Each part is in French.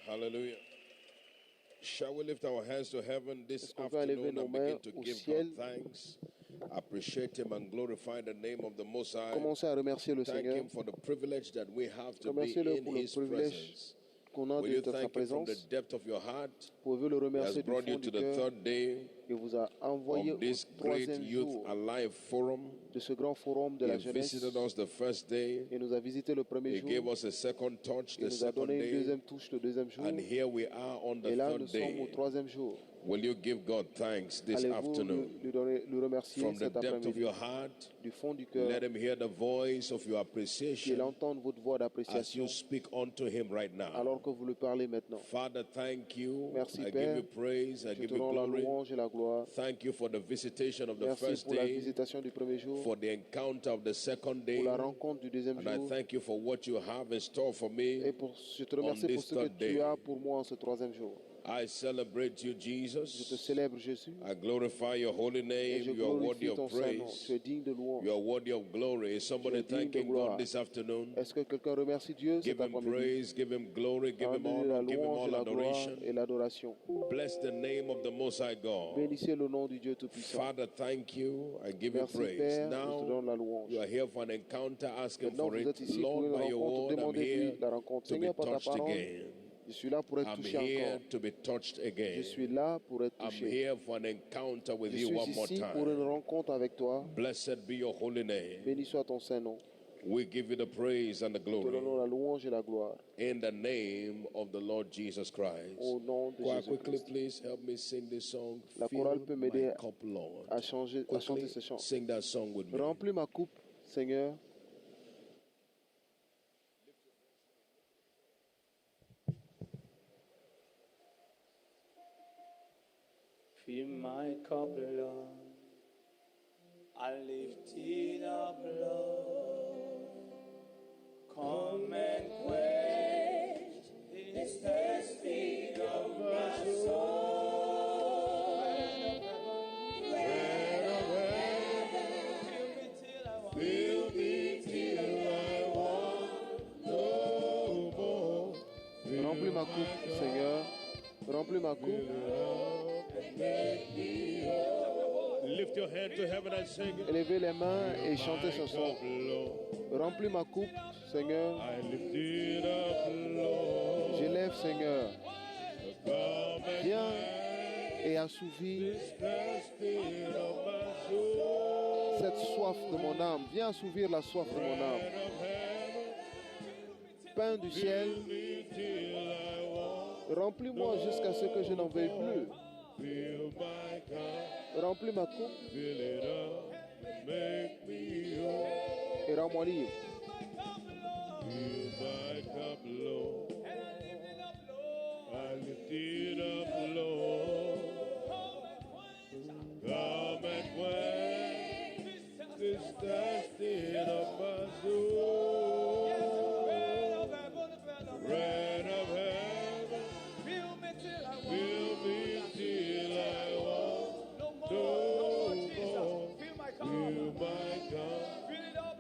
Hallelujah. Shall we lift our hands to heaven this Est-ce qu'on peut élever afternoon nos and mains begin to au give ciel? God thanks, appreciate Him and glorify the name of the Most High. Commencez à remercier le Thank Seigneur. Him for the privilege that we have to be Remerciez-le in pour le His privilège presence. qu'on a Will you d'être à sa thank Him from the présence. depth of your heart? Pouvez le He has remercier du brought you fond to du the cœur. third day Il vous a envoyé of au this great troisième Youth jour Alive Forum. de ce grand forum de He la jeunesse. visited us the first day. Il nous a visité le premier He jour. gave us a second touch Il the nous a second donné une day. deuxième touche le deuxième jour. And here we are on the Et là, third nous sommes au day. troisième jour. Will you give God thanks this Allez-vous afternoon? lui remercier From the cet depth of après-midi your heart, du fond du cœur, let Him hear the voice of your qu'il appreciation entende votre voix as d'appréciation you speak unto Him right now. alors que vous le parlez maintenant. Father, thank you. Merci, I Père. give you praise. I Je give te you rends la glory. louange et la gloire. Thank you for the visitation of the Merci first pour la day, visitation du premier jour, for the encounter of the second pour day. la rencontre du deuxième And I jour. thank you for what you have in store for Et me. je te remercie on pour this ce que third day. tu as pour moi en ce troisième jour. I celebrate you, Je te Jesus. célèbre, Jésus, I glorify your holy et name. je You are worthy glorifie of ton Saint-Nom. Tu es praise. digne de louange. You are worthy of glory. Is somebody Tu es digne de thanking gloire. God this afternoon? Est-ce que quelqu'un remercie Dieu Give cet Him après-midi? praise, give Him glory, give Him Rendez-lui la honor, give Him louange et all la gloire adoration. et l'adoration. Bless the name of the Most High God. Bénissez le nom du Dieu Tout-Puissant. Father, thank you. I give you Merci praise. Père, je te donne Now, la louange. you are here for an encounter, asking Maintenant, for vous it. êtes ici pour Lord, une by your rencontre. word, I'm Demandez-lui here la rencontre. to be Seigneur, par ta touched parole, again. je suis là pour être I'm touché here encore. to be touched Je again. suis là pour être I'm touché. here for an encounter with Je you suis one more ici pour une time. rencontre avec toi. Blessed be your holy name. Béni soit ton Saint-Nom. We give you the praise and the Te donnons glory la louange et la gloire. in the name of the Lord Jesus Christ. Au nom de Quite quickly, Jésus-Christ. please help me sing this song. La Fill chorale peut m'aider my cup, Lord. à chanter Quickly, ce chant. sing that song with me. Remplis ma coupe, Seigneur. Fill my cup, Lord. I lift it up, Lord. Come and quench this thirsty of my soul. Bread of heaven, fill me till I want no more. Remplis ma coupe, Seigneur. Remplis ma coupe. Lift your hand to heaven and sing it. Élevez les mains et chantez ce My son. cup, Lord. Remplis ma coupe, Seigneur. I lift it up, Lord. J'élève, Seigneur. Come and Viens et assouvis thirsty of my soul. cette soif de mon âme. Viens assouvir la soif de mon âme. Bread of heaven, Pain du ciel, fill me till I want. remplis-moi jusqu'à ce que je n'en veuille plus. Fill my cup, Remplis ma coupe fill it up, make me whole. et rends-moi libre. Fill my cup, Lord. I lift it up, Lord. Come and quench this thirsty of my soul. Bread of heaven, fill me till I want no more. Fill my cup, fill it up,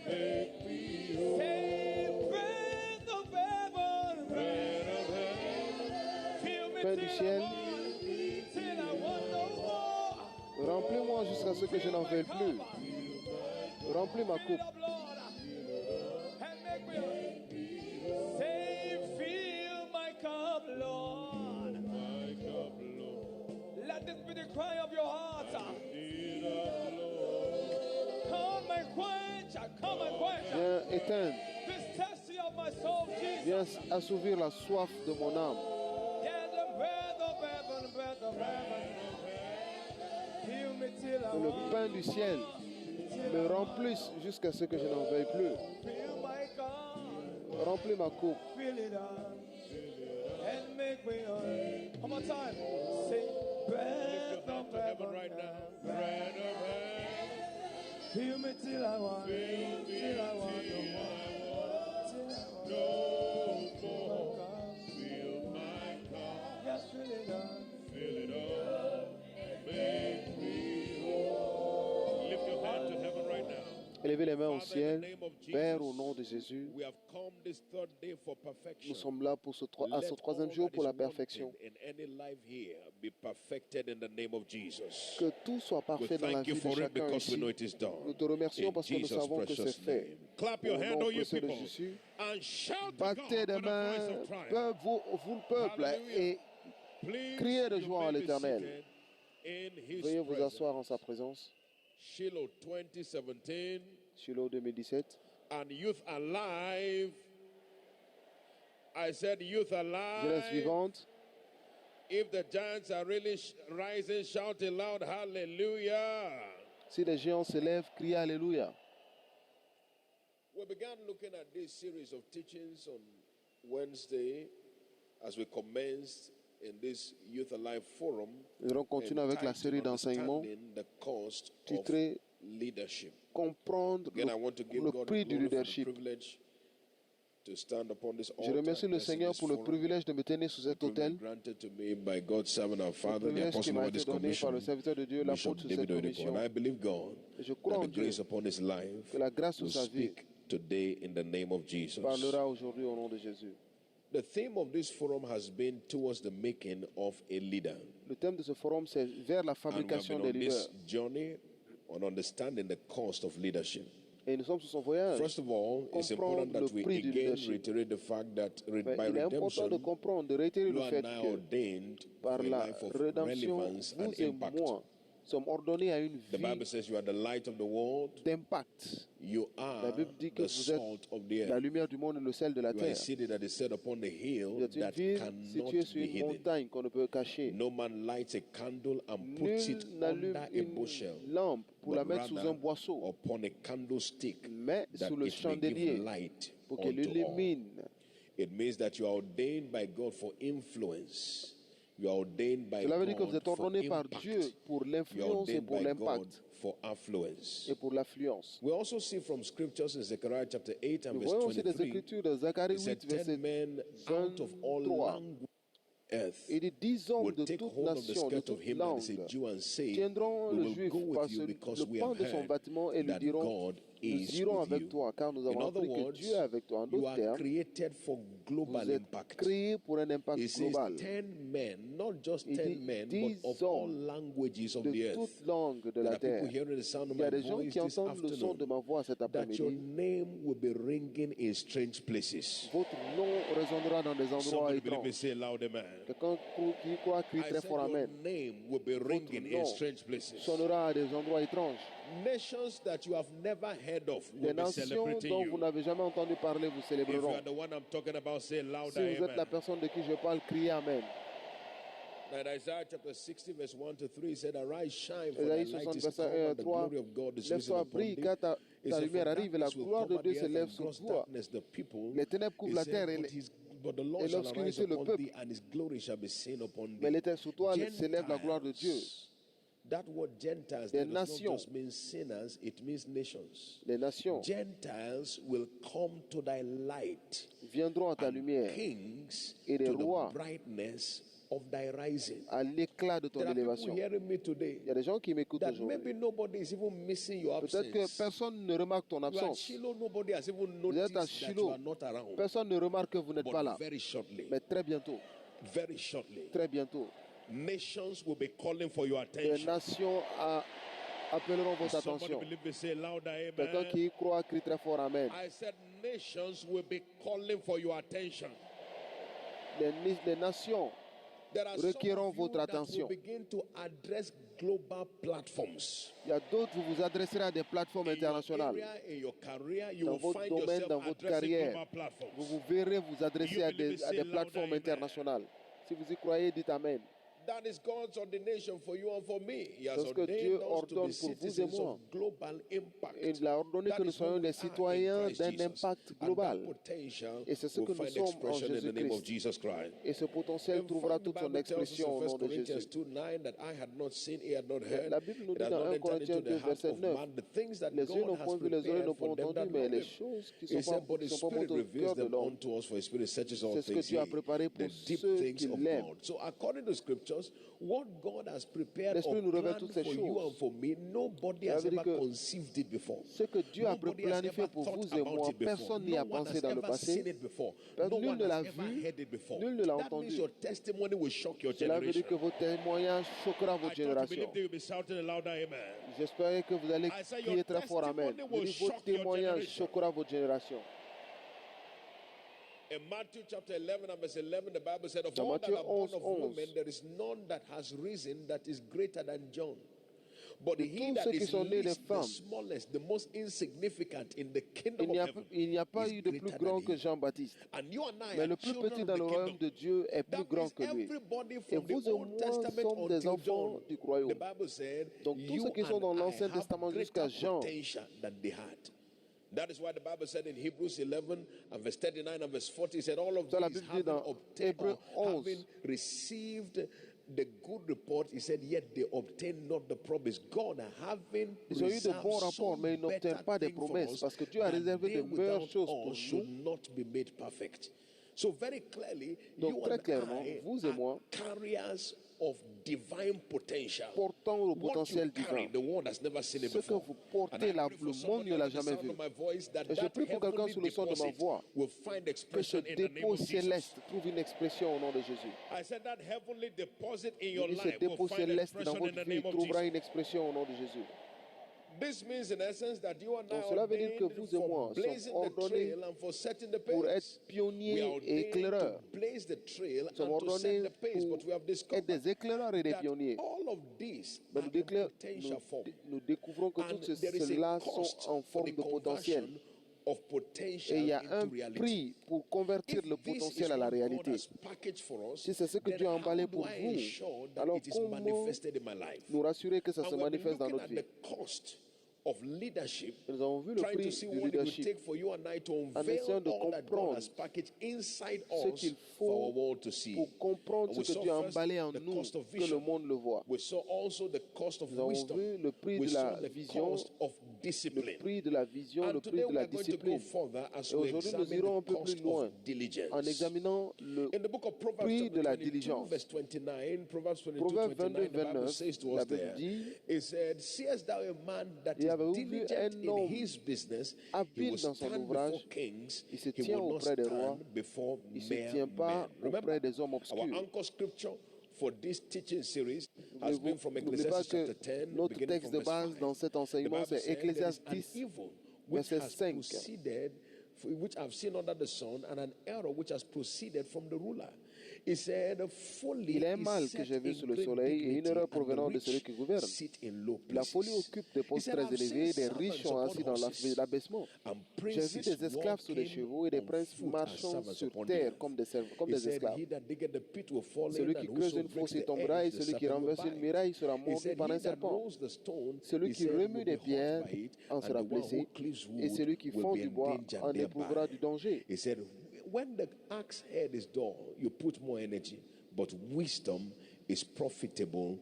make me whole. Bread of heaven, Pain du ciel, remplis-moi jusqu'à ce que je n'en veuille plus. Remplis ma coupe. my cup, Lord. Let this be the cry of your heart. It up, Lord. Come and quench, come and quench Viens éteindre. this thirsty of my soul, Jesus. Viens assouvir la soif de mon âme. Yeah, the breath of heaven, breath of heaven. Fill me till I Que le want. pain du ciel me remplisse jusqu'à ce que je n'en veuille plus. Fill my cup, Remplis ma coupe. fill it up, and make me whole. One more time. Say, breath Hand of to heaven heaven, right now. Bread of heaven, fill me till I want, fill me till I want no till more. I want Till I want no my more. cup. Fill my cup, Yes, fill it up. fill it up, make me whole. Lift your hand to heaven right now. Levez les mains au Father, in the ciel. name of Père, au Jesus, nom de Jésus, we have come this third day for nous perfection. sommes là pour à ce Let troisième all jour that pour is la perfection. wanting in any life here be perfected in the name of Jesus. Que tout soit We parfait dans la thank you vie de for it chacun because we ici. know it is done. Nous te remercions In parce que nous Jesus' savons que c'est precious fait. name. Clap your Au hand, nom all you précieux de people, Jésus, and shout to God battez des with a voice mains, of triumph. vous le peuple, Hallelujah. et Please, criez de you joie à may be l'Éternel. seated in His Veuillez vous presence. asseoir en sa présence. Shiloh 2017 Shiloh 2017. and Youth Alive. I said Youth Jeunesse Alive. vivante. If the giants are really rising, shout aloud, hallelujah. Si les géants se lèvent, criez Alléluia. We began looking at this series of teachings on Wednesday as we commenced in this Youth Alive Forum. Nous allons continuer avec la série d'enseignements Understanding the cost of titrée leadership. Comprendre Again, I want to give le God prix the du glory for the leadership. privilege to stand upon this Je altar. remercie le blessing Seigneur this pour le forum. privilège de me tenir sur cet Privilege autel. granted to me by God's servant, our Le Father, the privilège qui apostle m'a of été this donné par commission, le serviteur de Dieu, Bishop l'apôtre sur cette David Oyedepo. commission. And I believe God Et je crois that en the Dieu grace upon his life que la grâce sur will sa vie speak today in the name of Jesus. parlera aujourd'hui au nom de Jésus. The theme of this forum has been towards the making of a leader. Le thème de ce forum, c'est vers la And we have fabrication been des on this leaders. journey on understanding the cost of leadership. Et nous sommes sur son voyage. First of all, it's important Comprendre that le we prix du again leadership. reiterate the fact that Mais by il est important de redemption, comprendre, de réitérer you le are fait now que ordained for par a la life of rédemption, relevance and vous et impact. moi sommes ordonnés à une The Bible vie says you are the light of the world. d'impact. You are La Bible dit que the vous êtes salt of the la earth. lumière du monde et le sel de la You are a terre. city that is set upon the hill Vous êtes une that ville cannot située sur be une hidden. montagne qu'on ne peut cacher. No man lights a candle and puts it Nul n'allume under a une bushel, lampe pour la but mettre sous rather un boisseau, upon a candlestick, mais that sous le it may give chandelier light pour qu'elle unto all. illumine. It means that you are ordained by God for influence. You are ordained by Cela veut dire que vous God êtes for ordonné par impact. Dieu pour You are l'influence et ordained pour by God l'impact for affluence. et pour l'affluence. We also see from scriptures in Zechariah chapter 8 and Nous verse voyons aussi des 23, Écritures de Zacharie it said 8, verset 10 men out of all 23. language earth Il dit 10 hommes will de take toute hold of the nation, de skirt of toute him that is a langue, Jew and say, tiendront we le will juif go par with you because le we pan have de son heard vêtement et lui that diront, God nous is irons with avec you. toi, car nous In avons other appris que words, Dieu est avec toi. En you d'autres are termes, created for global vous êtes impact. créés pour un impact It says global 10 men, not just Il 10 dit men, 10 but of all hommes languages of de the toute earth. langue de There la are people terre. hearing the sound of Il y a my des gens voice qui this entendent le son de ma afternoon, voix cet that your après-midi. name will be ringing in strange places. Votre nom résonnera dans des endroits Somebody believe me, étranges. say loud amen. Quelqu'un qui croit crie I très said fort your Amen. name will be ringing in nom strange places. Sonnera à des endroits étranges. Nations that you have never heard of Des will be nations celebrating dont vous you. n'avez jamais entendu parler vous If you célébreront. are the one I'm talking about, say Si louder vous êtes la amen. personne de qui je parle, criez Amen. And Isaiah chapter 60 verse 1 to 3 said, Arise, shine, for thy Ésaïe light 60, is verset come, 1 à and the 3. glory of God is risen Lève-toi, upon brille, thee. car ta It said, lumière For arrive et la darkness will gloire de cover Dieu the se earth lève and sur gross toi. darkness the people. Les ténèbres couvrent It la said, terre et But the Lord et shall arise l'obscurité le upon peuple. thee, and his glory shall be seen upon thee. Mais l'Éternel sur toi s'élève la gloire de Dieu. That word Gentiles Des does not nations. just mean sinners, it means nations. Les nations Gentiles will come to thy light, viendront à ta and lumière kings et les to the rois brightness of thy rising. à l'éclat de ton There are people élévation. hearing me today Il y a des gens qui m'écoutent that aujourd'hui. maybe nobody is even missing your Peut-être que absence. personne ne remarque ton You are at absence. Shiloh, nobody has even Vous êtes à noticed that you Shiloh. are not around. Personne ne remarque que vous n'êtes pas là. But very shortly, Mais très bientôt, très bientôt, très bientôt, nations will be calling for your les attention. nations appelleront votre Somebody attention. believe me, say louder, Quelqu'un amen. qui y croit crie très fort Amen. I said nations will be calling for your attention. Les nations There are some requerront of you votre that will attention. begin to address global platforms. Il y a d'autres, vous vous adresserez à des plateformes In your internationales. area, in your career, you Dans will votre find domaine, yourself dans votre addressing carrière, global platforms. vous vous verrez vous adresser à des plateformes internationales. Si vous y croyez, dites Amen. That is God's ordination for you and for me. He has C'est ce que ordained Dieu us to be ordonne pour vous et citizens moi. of global impact. Et il a ordonné That que nous is who soyons we des are in citoyens Christ d'un Jesus. impact And global. that potential Et c'est ce will que nous find sommes en expression in the name of Jésus-Christ. Jesus Christ. Et ce potentiel In trouvera fact, the toute son Bible tells us in expression au 1 nom de Corinthians Jésus. 2:9 that I had not seen, he had not heard. La Bible nous It dit has dans not 1 entered Corinthiens into 2, the heart verset of 9, man the things that les yeux God n'ont has point vu, les oreilles prepared n'ont for pas them that entendu, mais love les him. choses qui He ne said, but the sont pas Spirit montées au reveals cœur de them l'homme. unto us, for the Spirit searches all C'est ce que things, Dieu a yea, préparé the pour deep ceux things qui of l'aiment. God. So according to Scripture, scriptures, what God has prepared L'Esprit or nous révèle planned toutes ces for you choses. and for me, nobody Ça has veut dire ever que conceived it before. Ce que Dieu a Nobody has planifié ever pour thought vous et about moi, it before. personne n'y No a one pensé has dans le ever passé. seen it before. Nul No ne one l'a has ever vu, heard it before. nul ne l'a That means entendu. your testimony will shock your Cela veut dire generation. que vos témoignages choquera I votre thought you génération. believed you'll be shouting a louder amen. J'espère que vous allez I say crier your très fort Amen. testimony will Vos shock your témoignages generation. choquera votre génération. In Matthew chapter 11 and verse 11, the Bible said, of Dans all that Matthieu are born 11, of 11. women, there is none that has risen that is greater than John. But De he tous that ceux qui is sont nés de least, the femmes, smallest, the most insignificant in the kingdom il n'y of a, heaven il n'y a pas is eu de plus greater grand than que he. Jean-Baptiste. And you and I Mais are le plus children petit of dans the le royaume kingdom. de Dieu est plus That grand means que lui. everybody Et from the vous et Old moi Testament sommes des until enfants John, du royaume. the Bible said, Donc tous you ceux qui sont and dans I l'Ancien have Testament jusqu'à greater Jean, potential than they had. That is why the Bible said in Hebrews 11 and verse 39 and verse 40, it said, all of ça la these Bible dit having dans obtained, Hébreux or 11, having received the good report, he said, yet they obtained not the promise. God having ils ont eu de reserved bons rapports, some mais ils n'obtiennent better pas des thing for promesses us, parce que Dieu a that réservé they de meilleures without choses us pour should nous. not be made perfect. So very clearly, Donc you très and clairement, I vous et are moi, carriers of divine potential. portant le What you potentiel carry, divin. the world has never seen it Ce que before. vous portez, And I là, pray for le somebody monde ne l'a under the jamais sound vu. of my voice that Et je that prie pour quelqu'un heavenly sous le son de ma deposit voix will find que ce expression in the name dépôt of Jesus. céleste trouve une expression au nom de Jésus. I said that heavenly deposit in Je your dis, ce life will dépôt find céleste dans expression in votre the vie name of trouvera Jesus. une expression au nom de Jésus. This means in essence that you and I Donc are cela veut dire que ordained vous et for moi blazing sommes the ordonnés trail and for setting the pour pace. être pionniers We are et ordained éclaireurs. to blaze the trail Nous sommes and to set ordonnés the pace, but we have pour être discovered des éclaireurs et des that pionniers. all of these Mais are in potential nous, form. nous découvrons que And tout there is a cela cost sont en for forme the de potentiel. conversion of potential Et il y a into un reality. prix pour convertir If le this is potentiel à la what God réalité. has packaged for us, Si c'est ce que then Dieu a how emballé do pour I vous, ensure that alors it is comment manifested in my life? nous rassurer que ça se And we have been manifeste dans looking notre at vie? the cost of leadership, Nous avons vu le trying to prix see du what it will leadership take for you and I to en unveil essayant de all that God comprendre has packaged inside ce us qu'il for our faut world to see. pour comprendre And ce we que saw Dieu a first emballé en the nous, cost of que le vision. monde le voit. We saw also the cost of Nous avons wisdom. vu le prix We de saw la the vision, cost of le discipline. prix de la vision, le And prix today de we la are going to go discipline. further as Et we aujourd'hui, nous examine irons un the peu plus cost loin of diligence. en examinant le In the book of Proverbs, prix chapter de la 22, diligence. verse 29, Proverbs 22, Proverbe 29, 22, the Bible 29, says to la us Bible there, dit, it said, seest thou a man that Et is avez-vous vu diligent un in homme his business, he habile will dans son stand before ouvrage, kings, il se he tient will not auprès des rois, stand before il ne se mere tient pas men. auprès des hommes Our obscurs. anchor scripture for this teaching series has been from N'oubliez pas Ecclesiastes que chapter 10, notre beginning texte from de verse base 5. dans cet The enseignement, Bible c'est said there is Ecclésiaste an 10, evil which verset has 5. proceeded, which I've seen under the sun, and an error which has proceeded from the ruler. He said, folly Il est un is mal set que j'ai vu in sous le great soleil et une dignity, erreur and the provenant de rich celui qui gouverne. sit in low La places. folie occupe des He postes said, très I've seen élevés et des riches servants sont upon assis dans horses, l'abaissement. and J'ai vu princes des esclaves sur les walking chevaux et des on princes foot as marchant servants sur upon the terre earth. comme He des said, esclaves. he that diggeth the pit will fall in, Celui and qui creuse whoso une breaks fosse y the tombera et edge, the celui qui serpent will renverse une bite. muraille sera He mordu said, par he un that serpent. rolls the stone, Celui he qui said, remue will des be hurt pierres by it, en and sera the one who blessé, cleaves et wood celui qui will fend be du in bois danger en éprouvera thereby. du danger. He said, when the axe head is dull, you put more energy, but wisdom is profitable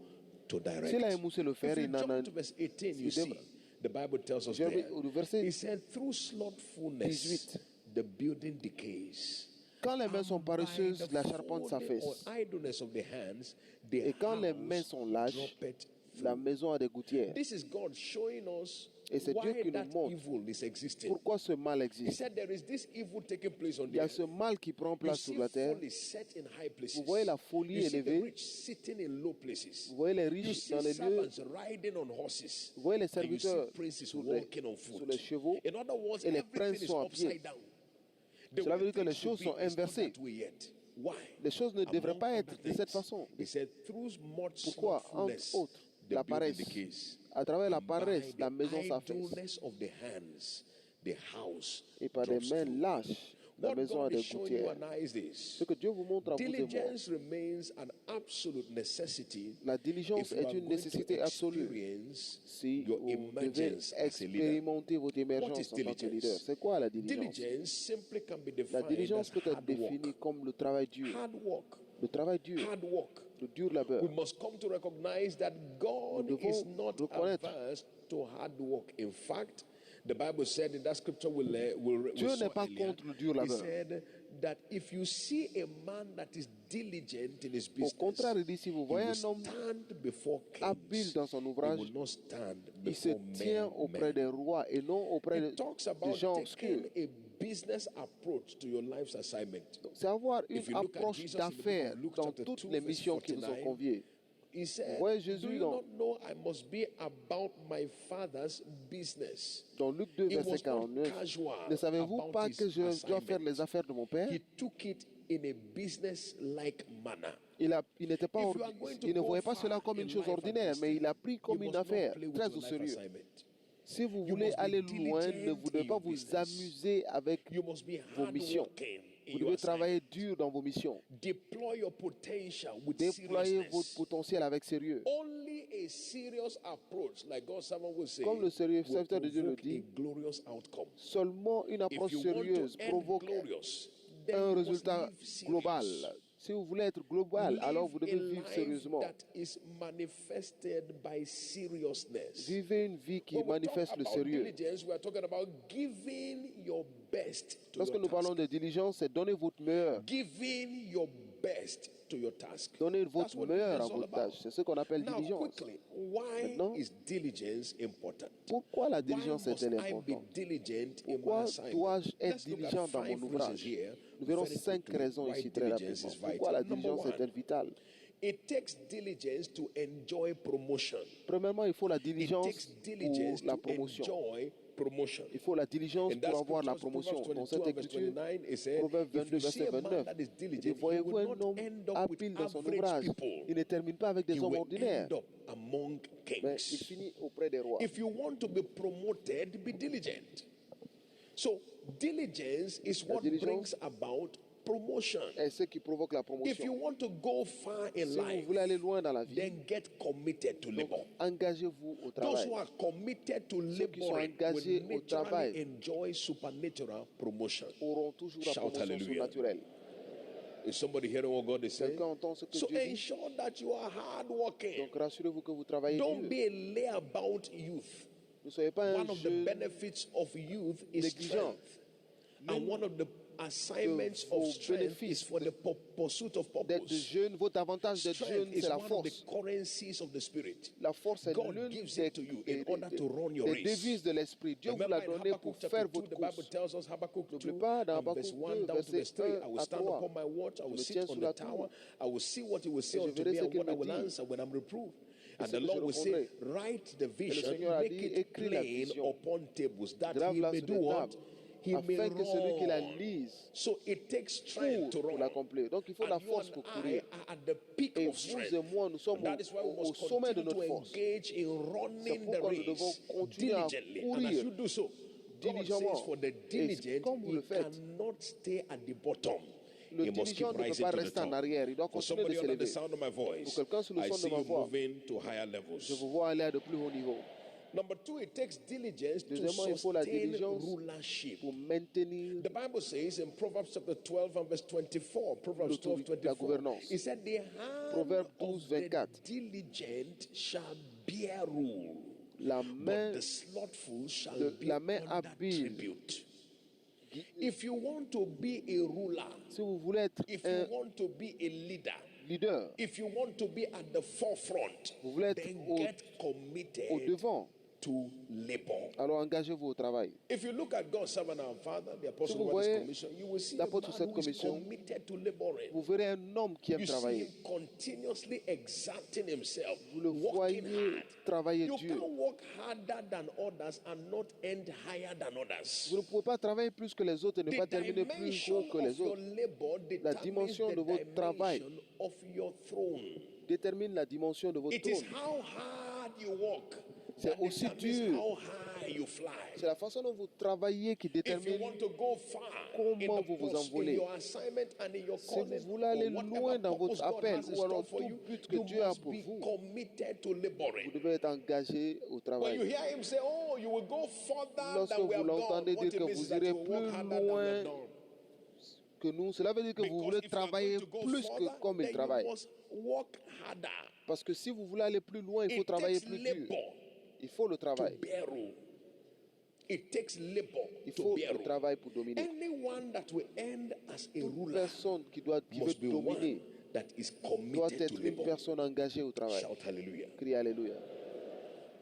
to direct. S'il a émoussé le fer, If you il n'en a... jump to verse 18, you il see, devra- the Bible tells us Je vais there. au verset He said, through slothfulness, 18. the building decays. Quand les mains sont And by paresseuses, the la charpente folding s'affaisse. or idleness of the hands, the Et quand les house mains sont lâches, droppeth la through. maison a des gouttières. This is God showing us Et c'est Dieu why qui nous that montre evil is existing. pourquoi ce mal He existe. said there is this evil taking place on Il the y a earth. ce mal qui prend You place see sur la terre. folly set in high places. Vous voyez la folie You see the élevée. rich sitting in low places. Vous voyez les You riches see dans les lieux. servants riding on horses. Vous voyez les And you see serviteurs princes sur walking on sur foot. les chevaux. In other words, et les everything princes is sont à pied. upside down. The Cela way veut dire que les things should choses sont be is not inversées. that way yet. Why? Les choses ne devraient Among pas other être de cette things, façon. he said, through much Pourquoi? slothfulness, Entre autres, the la building paresse. decays. À travers la And by paresse, la the maison s'affaisse. idleness of the hands, the house Et par des drops mains through. lâches, la What maison a God des is showing you gouttières. and I is this. Ce que Dieu vous montre à vous et moi, Diligence remains an absolute necessity la diligence if you est are une going to nécessité absolue. experience Si your vous devez emergence as a leader. expérimenter votre What émergence is en tant que leader, diligence? c'est quoi la diligence? Diligence simply can be La defined diligence as peut être hard work. définie comme le travail dur. Hard work. Le travail dur, Hard work. le dur labeur. We must come to recognize that God Nous devons is not reconnaître. averse to hard work. In fact, The Bible said in that scripture we Dieu saw n'est pas earlier, contre le dur He labeur. said that if you see a man that is diligent in his Au business, contraire, il dit, si vous he voyez will un homme stand before habile kings. dans son He ouvrage, will not stand il se before tient men. auprès des rois et non auprès It talks des about gens taking obscurs. a business approach to your life's assignment. C'est avoir une If you look at approche Jesus in the book of d'affaires Luke dans chapter toutes 2, les verse missions qui nous sont 49, conviées. He said, voyez do Jésus you dans- not know I must be about my father's business? Dans Luc 2, It verset was not 49, casual ne savez-vous about pas his que je dois assignment. faire les affaires de mon Père? He took it in a business-like manner. Il n'était pas If you are going to il ne go voyait pas far cela comme in une chose life and ordinaire, mais il a pris you comme une must not affaire play with très your au life sérieux. assignment. Si vous You voulez must be aller loin, ne vous devez diligent pas in vous business. amuser avec You must be vos missions. hardworking in Vous your devez travailler assignment. dur dans vos missions. Deploy your potential with Déployez votre seriousness. potentiel avec sérieux. Only a serious approach, like God's servant will say, Comme le sérieux will serviteur de Dieu le provoke dit, a glorious outcome. Seulement une approche If you want sérieuse to end provoque glorious, then un you must résultat live serious. global. Si vous voulez être global, Live alors vous devez a vivre life sérieusement. that is manifested by seriousness. Vivez une vie qui When we talk manifeste le about sérieux. diligence, we are talking about giving your best to Lorsque your nous parlons task. de diligence, c'est donner votre meilleur. Giving your best to your task. Donner That's votre what meilleur à diligence is all votre about. tâche. C'est ce qu'on appelle Now, diligence. quickly, why Maintenant, is diligence important? Pourquoi la Why diligence must est-elle I be importante? diligent in my Pourquoi assignment? dois-je être Let's look at diligent dans 5 mon reasons ouvrage? here Nous verrons very 5 quickly raisons why ici très diligence rapidement. is Pourquoi la vital. diligence Number est-elle one, vitale? it takes diligence to enjoy promotion. Premièrement, il faut la It takes diligence diligence pour la to promotion. enjoy promotion. Il faut la diligence In that pour avoir la scripture, promotion. Proverbs Dans cette 22 and verse écriture, 29, it said, Proverbe if 22, you see verset a man 29, that is il dit, diligent, he voyez-vous will un not homme end up with habile dans son average ouvrage. people. Il ne termine pas avec des He hommes will ordinaires, end up among mais il kings. finit auprès des rois. If you want to be promoted, be diligent. So, diligence is what diligence brings about promotion. Et ce qui provoque la If you promotion. want to go far in Si vous life, voulez aller loin dans la vie, then get committed to donc labor. engagez-vous au Those travail. who are committed to Ceux qui sont laboring engagés will au travail naturally enjoy supernatural promotion. Auront toujours la Shout promotion hallelujah. surnaturelle. Is somebody hearing what God is saying? Quelqu'un entend ce que So Dieu dit? ensure that you are hardworking. Donc rassurez-vous que vous travaillez Don't dur. be a layabout youth. Ne soyez pas un One of the jeune benefits of youth is négligent. strength. And one of the assignments of vos strength is for the pursuit of d'être purpose. jeune. Votre avantage d'être jeune, Strength is c'est la one of the force. currencies of the spirit. La force est God l'une gives des, it to you in order to run your des race. devises de l'esprit. Dieu vous Remember l'a in donné pour Habakkuk faire chapter 2, votre the Bible course. tells us, Habakkuk 2, N'oubliez pas, dans and verse Habakkuk 1 2, down to verse 3, verset I will 1 à stand 3. upon my watch, I will Je me sit tiens on sous the la tower, tour. I will see what he will say Et je unto verrai me ce and qu'il what I me will dit. answer when I'm reproved. Et And ce the que je Lord will say, répondrai. write the vision, Seigneur a make dit, it écris la plain vision. upon tables, that he Grave-la may sur do les what? tables, He may afin que celui qui la run. lise So it takes strength to pour run. l'accomplir. Donc il faut la And you force and pour I courir. are at the peak Et of vous strength. et moi, nous sommes And that is why we au must sommet de continue to notre force. engage in C'est running the pourquoi nous devons race continuer à diligently. And as courir you do so, God diligemment. says for the Et diligent, comme vous he le faites, cannot stay at the bottom. le He must keep diligent ne peut rising pas to the rester en top. arrière. Il doit For continuer de somebody under the s'élever. sound of my voice, Pour quelqu'un sous le I son see de ma you voix, moving to higher je levels. vous vois aller à de plus hauts niveaux. Number two, it takes diligence to Deuxièmement, il faut la sustain diligence rulership. pour maintenir The Bible says in Proverbs chapter 12 and verse 24, Proverbs 12, l'autorité, la 24, gouvernance. it said, the hand Proverbes of 12, the 24. diligent shall bear rule, la but main the slothful shall be la main under habile. tribute. If you want to be a ruler, Si vous voulez être if un you want to be a leader, leader, if you want to be at the forefront, vous voulez être then au get committed devant, to labor. alors engagez-vous au travail. If you look at God's servant, our Father, the Si Apostle vous of this voyez commission, you will see a l'apôtre man sur cette who is commission, committed to laboring. Vous verrez un homme qui aime You see travailler. him continuously exerting himself, Vous le working voyez hard. travailler You dur. can't work harder than others and not end higher than others. Vous ne pouvez pas travailler plus que les autres et ne pas The terminer plus dimension haut que les of your autres. labor La determines dimension the de votre travail dimension of your throne. Détermine la dimension de votre It is trône. how hard you work C'est that aussi determines dur. how high you fly. C'est la façon dont vous travaillez qui If you détermine want to go far comment in, the vous vous post, in envolez. your assignment and in your Si vous calling, voulez aller or whatever loin dans purpose votre God appel has in ou store alors for tout you, but que you Dieu a must pour be vous, committed to vous laboring. devez être engagé au When travail. you hear him say, "Oh, you will go further Lorsque than we vous have gone," l'entendez what dire it que means vous is that irez you will work plus harder than we loin have done. que nous, cela veut dire que vous Because voulez if you are travailler going to go plus further, que comme il then travaille. you must work harder. Parce que si vous voulez aller plus loin, il faut It travailler takes plus dur. labor Il faut le to travail. bear rule. It takes labor Il to faut bear le rule. travail pour dominer. Anyone that will end as a Toute ruler personne qui veut must be dominer one that is doit committed être to une labor. personne engagée au travail. Shout hallelujah. Crie Alléluia.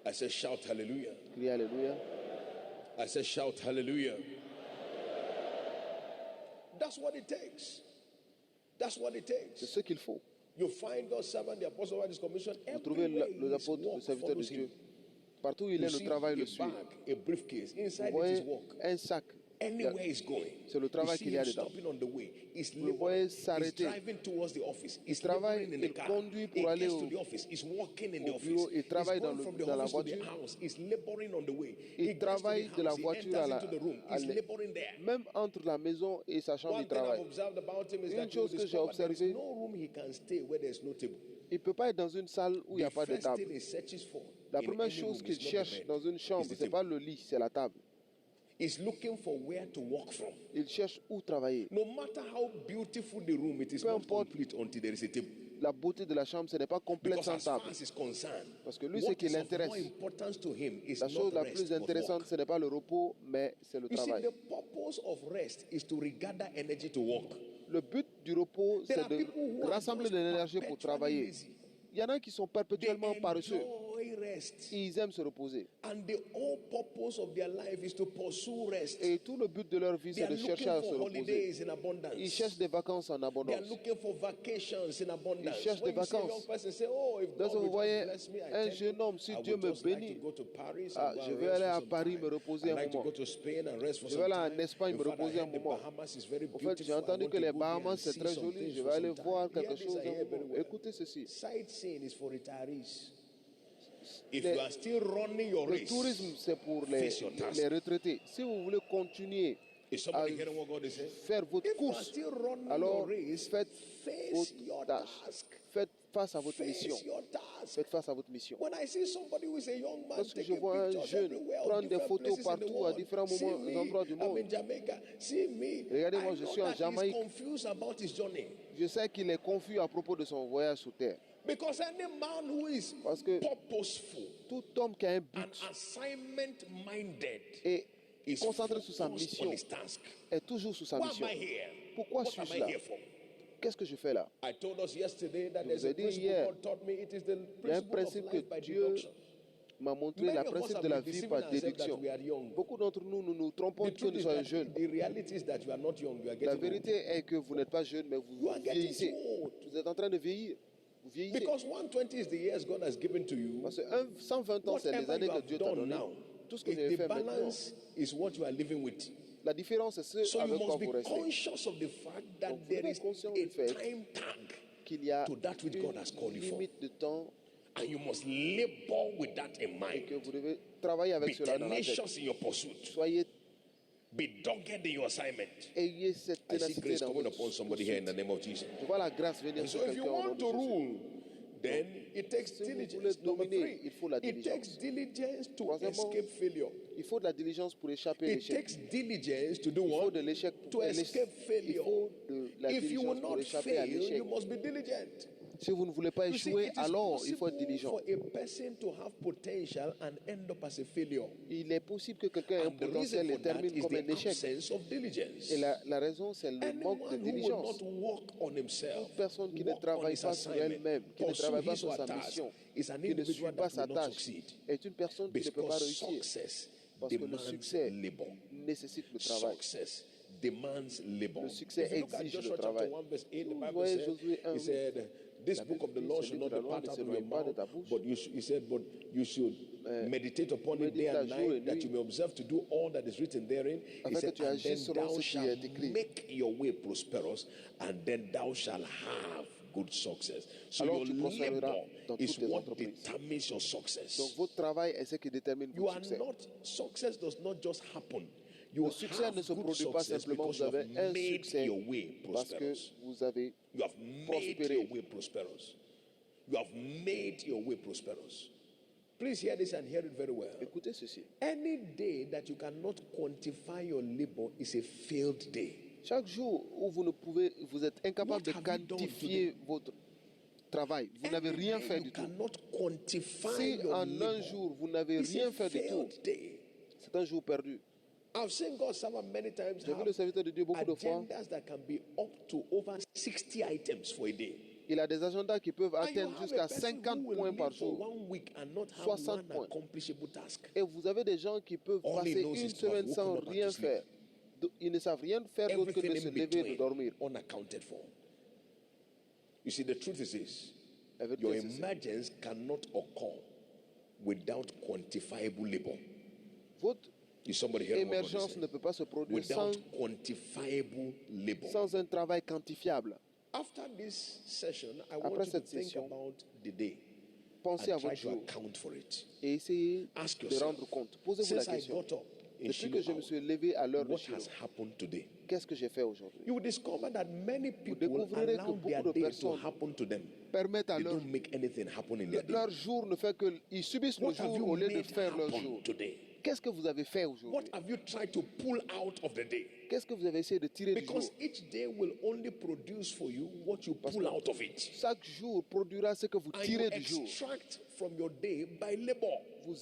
I said shout hallelujah. Crie Alléluia. I said shout hallelujah. That's what it takes. That's what it C'est takes. ce qu'il faut. You find God's servant, the apostle of this commission, Vous trouvez everywhere les his apôtres, le work serviteur de follows Dieu. him. Partout où il You est, le see travail a le suit. bag, a briefcase. Vous Inside it voyez is work. un sac. Anywhere he's going, C'est le you travail see qu'il y a him dedans. stopping on the way. He's Vous le voyez laboring. He's s'arrêter. driving towards the office. He's travaille, laboring in the il car. conduit He pour aller gets au- to the office. He's walking in the au office. bureau. Il He's travaille going dans from le- the dans la office to the voiture. house. He's laboring on the way. Il He gets travaille to de the la house. He voiture enters à la- into the room. à He's l'e- laboring there. Même entre la maison et sa chambre, One il thing I've travaille. observed about him is Une that you chose que j'ai discover there is observé, no room he can stay where there's no table. il ne peut pas être dans une salle où il n'y The a pas de first table. thing he searches for La in première any chose room qu'il is not the cherche bed, dans une chambre, it's the ce n'est table. pas le lit, c'est la table. He's looking for where to walk from. Il cherche où travailler. No matter how beautiful the room, it is Peu not importe complete until there is a table. La beauté de la chambre, ce n'est pas complète Because sans as far table. as is concerned, Parce que lui, ce what qui is of l'intéresse, more importance to him is La not chose la rest, plus but intéressante, walk. ce n'est pas le repos, mais c'est le You see, travail. the purpose of rest is to regather energy to walk. Le but du repos, There c'est are people who de are rassembler just de l'énergie pour perpetually travailler. lazy. Il y en a qui sont They perpétuellement paresseux. enjoy rest. Ils aiment se reposer. And the whole purpose of their life is to pursue rest. Et tout le but de leur vie, They c'est are de looking chercher à se for reposer. holidays in Ils abundance. cherchent des vacances en They are abondance. looking for vacations in abundance. Ils cherchent When des you see a young vacances. person say, "Oh, if Donc, God vous will voyez just bless me, I un tell jeune you, homme, si I Dieu would me just like bénit, to go to Paris ah, and go je and vais rest aller for à some Paris time. me reposer I un like to moment. go to Spain and rest for Je some vais aller en time. Espagne In me fact, I reposer un heard the moment. Bahamas is very En fait, beautiful. j'ai I entendu want que to les go there and Bahamas, c'est see très some joli. things Je for vais aller some voir time. quelque Hear this, chose I un hear very moment. well. Écoutez ceci. Sightseeing is for retirees. If Le- you are still running your Le race, tourisme, c'est pour face your task. les retraités. Si vous voulez continuer is somebody à hearing what God is saying? faire votre If you are course, still running alors your race, faites face your votre tâche. task. Faites face à votre Face mission. your task. Faites face à votre mission. When I see somebody who is a young man Lorsque je taking vois un pictures jeune everywhere, of prendre des different photos places in the partout, à world, différents see moments, me, endroits du I'm monde. in Jamaica, see me. Regardez-moi, I je know suis en that he's Jamaïque. confused about his journey. Je sais qu'il est confus à propos de son voyage sur terre. Because any man who is Parce que purposeful tout homme qui a un and but assignment-minded est is concentré sur sa focused mission, on his task. est toujours sur sa Why am mission. I here? Pourquoi What suis-je am I là? here for? Qu'est-ce que je fais là? I told us yesterday that Je there's vous a ai dit principle hier, God taught me. It is the Il y a un principle of principe que life by Dieu deduction. m'a montré, Many le of us principe have de la been vie deceiving par ourselves that déduction. we are young. Beaucoup d'entre nous, nous nous trompons The que truth nous is soyons that jeunes. the reality is that you are not young. You are La getting old. vérité est que vous n'êtes pas jeune, mais You vous are getting vieillissez. too old. Vous êtes en train de vieillir. Vous vieillissez. Because 120 is the years God has given to you. Parce que 120 ans, c'est les Whatever années you que have Dieu t'a done donné. now, Tout ce que vous avez the fait maintenant. balance is what you are living with. La différence, c'est ce So you avec quoi must be vous restez. conscious of the fact that Donc, vous there devez is être conscient a du fait time tag qu'il y a to that which God has une called you for. limite de temps And you must labor with that in et mind. que vous devez travailler avec Be cela dans la tête. tenacious in your pursuit. Soyez, Be dogged in your assignment. ayez cette I see ténacité grace dans coming votre upon somebody here in the name of Jesus. Je vois la grâce venir And sur so if you quelqu'un au nom want de to Jésus. rule, then it takes Si vous voulez diligence. Number dominer, il faut la three, it takes diligence. diligence to Troisièmement, escape failure. Il faut de la diligence pour échapper à It l'échec. takes diligence to do Il faut what? de l'échec To escape Il failure. faut de la If you will diligence pour not échapper à fail, l'échec. you must be diligent. Si vous ne voulez pas You see, échouer, it is alors il faut être possible diligent. for a person to have potential and end up as a failure. Il est possible que quelqu'un ait un And the reason potentiel et for that termine is comme un the échec. absence of diligence. Et la raison, c'est le manque Anyone de who will diligence. not work on himself, Toute personne qui ne work on travaille his pas sur assignment, elle-même, qui ne pursue travaille pas his sur or sa her task, mission, is an qui ne suit individual pas that sa will not tâche, succeed. est une personne qui ne peut pas Because réussir. success Parce que le demands succès labor. nécessite le travail. Success demands labor. Le succès If you look at exige le Joshua travail. chapter 1 verse 8, the Vous Bible voyez said, Josué 1, he said, this La book of the Bible law dit, should ce not livre de la loi depart ne out of your s'éloigne pas de mouth, ta bouche. but he said, but you should meditate upon it day médite and la jour et night, that nuit. you may observe to do all that is written therein. He Afin que said, tu and agisses then selon thou ce qui shalt est écrit. make your way prosperous, and then thou shalt have good success. So Alors your tu prospéreras labor dans is toutes tes what entreprises. determines your success. Donc votre travail est ce qui détermine You votre are succès. not, success does not just happen. You Le succès have ne se good produit pas success simplement, because vous you avez have un made succès your way parce que prosperous. vous avez You have made prospéré. your way prosperous. You have made your way prosperous. Please hear this and hear it very well. Écoutez ceci. Any day that you cannot quantify your labor is a failed day. Chaque jour où vous êtes incapable de What have you done quantifier votre travail, vous n'avez Any rien day fait you du tout. cannot quantify Si your en un labor jour vous n'avez is rien a fait du tout, failed day. C'est un jour perdu. I've seen God servant many times J'ai vu have le serviteur de Dieu beaucoup de fois. agendas that can be up to over 60 items for a day. Il a des agendas qui peuvent And you atteindre have jusqu'à a person 50 who will points par live for jour. 1 week and not have 60 one points. accomplishable task. Et vous avez des gens qui peuvent All he passer knows une is to have semaine sans woken up and rien to sleep. faire. Ils ne savent rien faire d'autre que de Everything se in lever et de between, dormir. unaccounted for. You see, the truth is this. La vérité, Your c'est ça. emergence cannot occur without quantifiable labor. Votre Is somebody hearing what God is émergence saying? ne peut pas se produire sans, Without quantifiable labor. sans un travail quantifiable. After this session, I want Après you to cette think session, about the day Pensez à and try votre to jour account for it. et essayez Ask de yourself, rendre compte. Posez-vous la since I question. got up in Depuis Shiloh que je me hour, suis levé à l'heure de what Shiloh, has happened today? qu'est-ce que j'ai fait aujourd'hui? You will discover that many people découvrirez que allow their beaucoup de day to personnes happen to them. Permettent à They leur, don't make anything happen in their day. leur jour ne fait que ils subissent le What have jour you au lieu de made faire leur happen jour. today? Qu'est-ce que vous avez fait What aujourd'hui? have you tried to pull out of the day? Qu'est-ce que vous avez essayé de tirer du jour? Because each day will only produce for you what you pull out of it. Chaque jour produira ce que vous And you tirez du jour. extract from your day by labor. Vous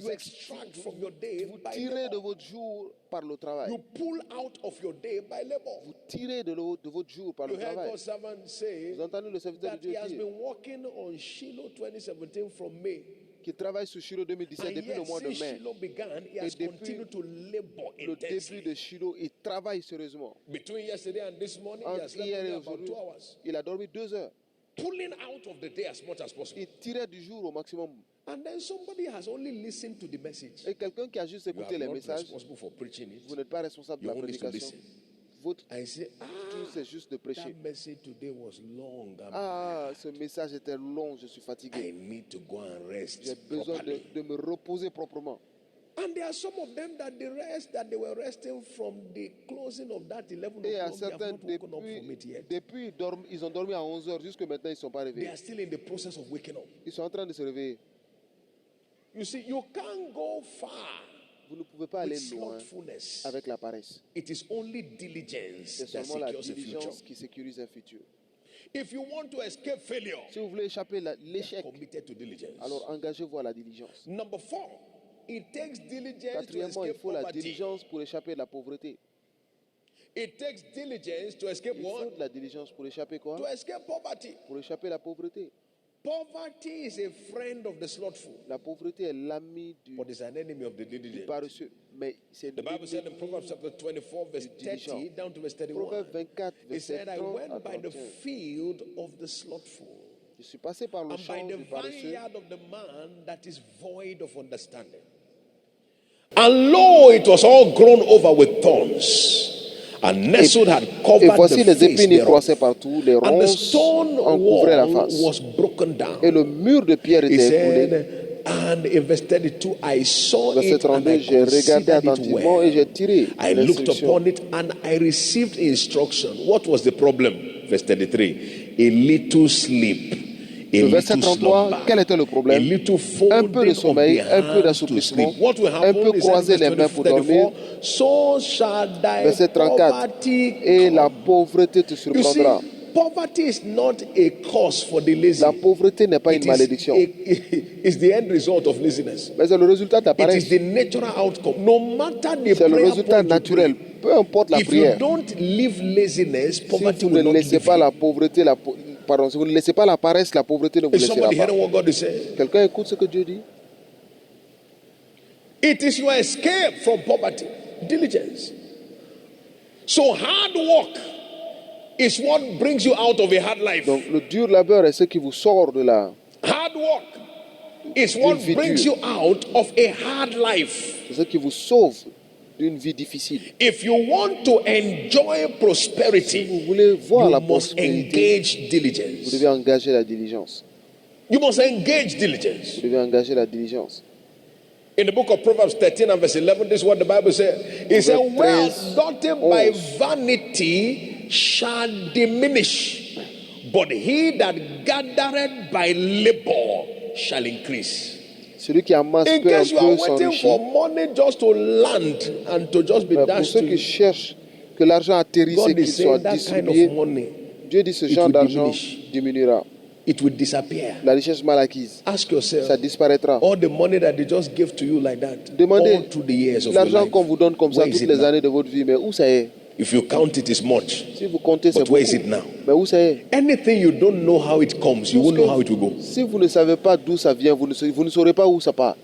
You extract from your day by tirez de labor. votre jour par le travail. You pull out of your day by labor. Vous tirez de votre jour par You le heard travail. God's servant say Vous entendez le serviteur de that Dieu he has dire been working on Shiloh 2017 from May. qu'il travaille sur Shiloh 2017 And depuis le yet, mois de since mai. Shiloh began, he Et has depuis continued to labor Le début intensely. de Shiloh, il travaille sérieusement. Between yesterday and this morning, he Entre has slept hier only et about aujourd'hui, 2 hours. il a dormi 2 heures. Pulling out of the day as much as possible. Il tirait du jour au maximum. And then somebody has only listened to the message. Et quelqu'un qui a juste You écouté are les not messages, responsible for preaching vous it. n'êtes pas responsable de You la only to prédication. listen. Votre I say, tout, c'est juste de prêcher. that message today was long. Ah, ce message était long, je suis I fatigué. need to go and rest J'ai besoin properly. de me reposer proprement. And there are some of them that they were resting from the closing of that 11 Et à o'clock. They have certains, not woken up from it yet. depuis ils ont dormi à 11 heures, jusque maintenant, ils ne sont pas They réveillés. are still in the process of waking up. Ils sont en train de se réveiller. You see, you can't go far Vous ne pouvez pas aller with loin slothfulness. avec la paresse. It is only diligence C'est that seulement la secures a future. diligence qui sécurise un futur. If you want to escape failure, Si vous voulez échapper à l'échec, committed to diligence. alors engagez-vous à la diligence. Number 4, it takes diligence to Quatrièmement, il escape faut la poverty. diligence pour échapper de la pauvreté. It takes diligence to escape Il faut what? de la diligence pour échapper quoi? To escape poverty. Pour échapper à la pauvreté. Poverty is a friend of the slothful, La pauvreté est l'ami du but is an enemy of the diligent. paresseux. Mais c'est The Bible said in Proverbs chapter 24, verse 30 down to verse 31. Proverbe 24, It verset said, I 30 à went by the 31. field of the slothful, Je suis passé par le and by champ the du paresseux. vineyard of the man that is void of understanding. And lo, it was all grown over with thorns, and nestled had Et covered voici the les face épines y thereour. croissaient partout, les And the ronces stone en couvraient la wall face. was broken down. Et le mur de pierre He était écoulé. said, and in verse 32, I saw Verset it and 32, I j'ai regardé considered it attentivement well. et j'ai tiré I looked l'instruction. upon it and I received instruction. What was the problem? Verse 33. A little sleep. A Le verset little 33, slumber, quel était le a problème? little Un folding peu de sommeil, of the un peu hands to d'assouplissement, sleep. What will un happen peu is croiser that les mains pour dormir. so shall thy Verset 34, poverty et la come. pauvreté te You see, surprendra. poverty is not a cause for the lazy. La pauvreté n'est pas It une malédiction, is the end result of laziness. mais c'est le résultat de la It is paresse. the natural outcome. No matter the C'est le prayer résultat point you naturel. pray. Peu importe la If you prière. don't live laziness, Si poverty vous will ne not laissez live pas you. la pauvreté, si vous ne laissez pas la paresse, la pauvreté ne vous Is laissera somebody pas. hearing what God is saying? Quelqu'un écoute ce que Dieu dit? It is your escape from poverty. Diligence. So hard work is what brings you out of a hard life. Donc le dur labeur est ce qui vous sort de la... Hard work is what vie brings dure. you out of a hard life. C'est ce qui vous sauve d'une vie difficile. If you want to enjoy Si prosperity, vous voulez voir la you must prospérité, engage vous diligence. devez engager la diligence. You must engage diligence. Vous devez engager la diligence. In the book of Proverbs 13 and verse 11, this is what the Bible said. It said, Proverbs wealth gotten by 11. vanity shall diminish, but he that gathereth by labor shall increase. Celui qui amasse In peu à case you are peu waiting s'enrichit. for money just to land and to just be Pour dashed ceux to qui you, cherchent que l'argent atterrisse et God qu'il is soit saying that kind distribué, of money, Dieu dit ce it genre will d'argent diminish. diminuera. it will disappear. La richesse mal acquise, Ask ça yourself, disparaîtra. all the money that they just give to you like that, Demandez all through the years of your l'argent life, qu'on vous donne comme ça where is toutes it les now? années de votre vie, mais où ça est? If you count it, it's much. Si vous comptez, c'est But where is it beaucoup. now? Mais où ça est? Anything you don't know how it comes, you won't know how it will go. Si vous ne savez pas d'où ça vient, vous ne saurez pas où ça part.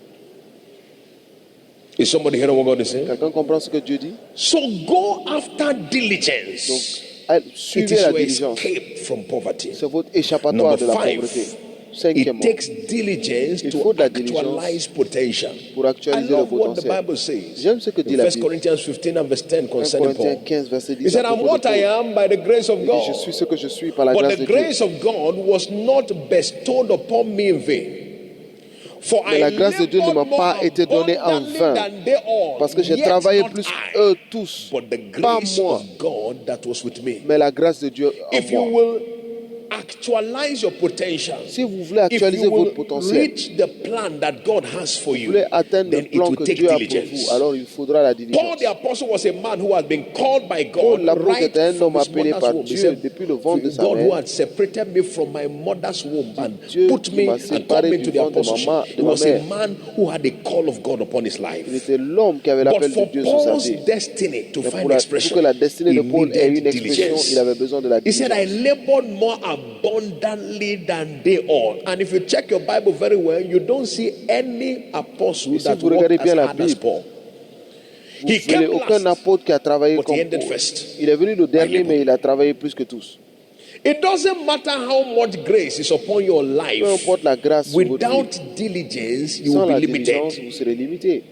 Is somebody hearing what God is saying? Quelqu'un comprend ce que Dieu dit? So go after Donc, diligence. It suivez is la your diligence. escape from poverty. C'est votre échappatoire Number de la 5, pauvreté. it Cinquièmement, takes diligence Il to faut de la diligence actualize potential. pour I actualiser le love what the potentiel. Bible says. J'aime ce que dit In la 1 Bible. Corinthians 15 and verse 10 1 concerning Corinthiens Paul. 15, verset 10. He said, à I'm propos de what I Paul. am by the grace of Il dit, je God. suis ce que je suis par la But grâce the de Dieu. grace of God was not bestowed upon me in vain. For Mais I la grâce de Dieu ne m'a labored pas more été donnée en abundantly vain, than they all, parce que j'ai yet travaillé not plus I, qu'eux tous, but the pas grace moi, of God that was with me. mais la grâce de Dieu en If you moi. will actualize your potential, Si vous voulez if actualiser you will votre potentiel, reach the plan that God has for vous you, voulez atteindre le then it plan will que take Dieu a pour diligence. vous, alors il faudra la Paul diligence. the apostle was a man who had been called by Paul God l'apôtre right était un from homme his appelé mother's par womb. He Dieu said, depuis le ventre de sa God who mère. had separated me from my mother's womb and Dieu put qui me m'a and called séparé me du to the ventre de apostleship. ma He was a mère. man who had a call of God upon his life. Il était l'homme qui avait But l'appel de for Dieu sur sa Paul's vie. destiny to Mais find pour expression, que la destinée de he Paul ait needed une expression, diligence. il avait besoin de la He said, I diligence. labored more abundantly than they all. And if you check your Bible very well, you don't see any apostle Et si that vous regardez worked as bien la hard as Bible, Paul. Vous He ne verrez came aucun last, apôtre qui a travaillé but comme he ended Paul. first. Il est venu le dernier, mais il a travaillé plus que tous. It doesn't matter how much grace is upon your Peu life. importe la grâce sur votre Without vie, diligence, you sans will la be diligence, limited. vous serez limité.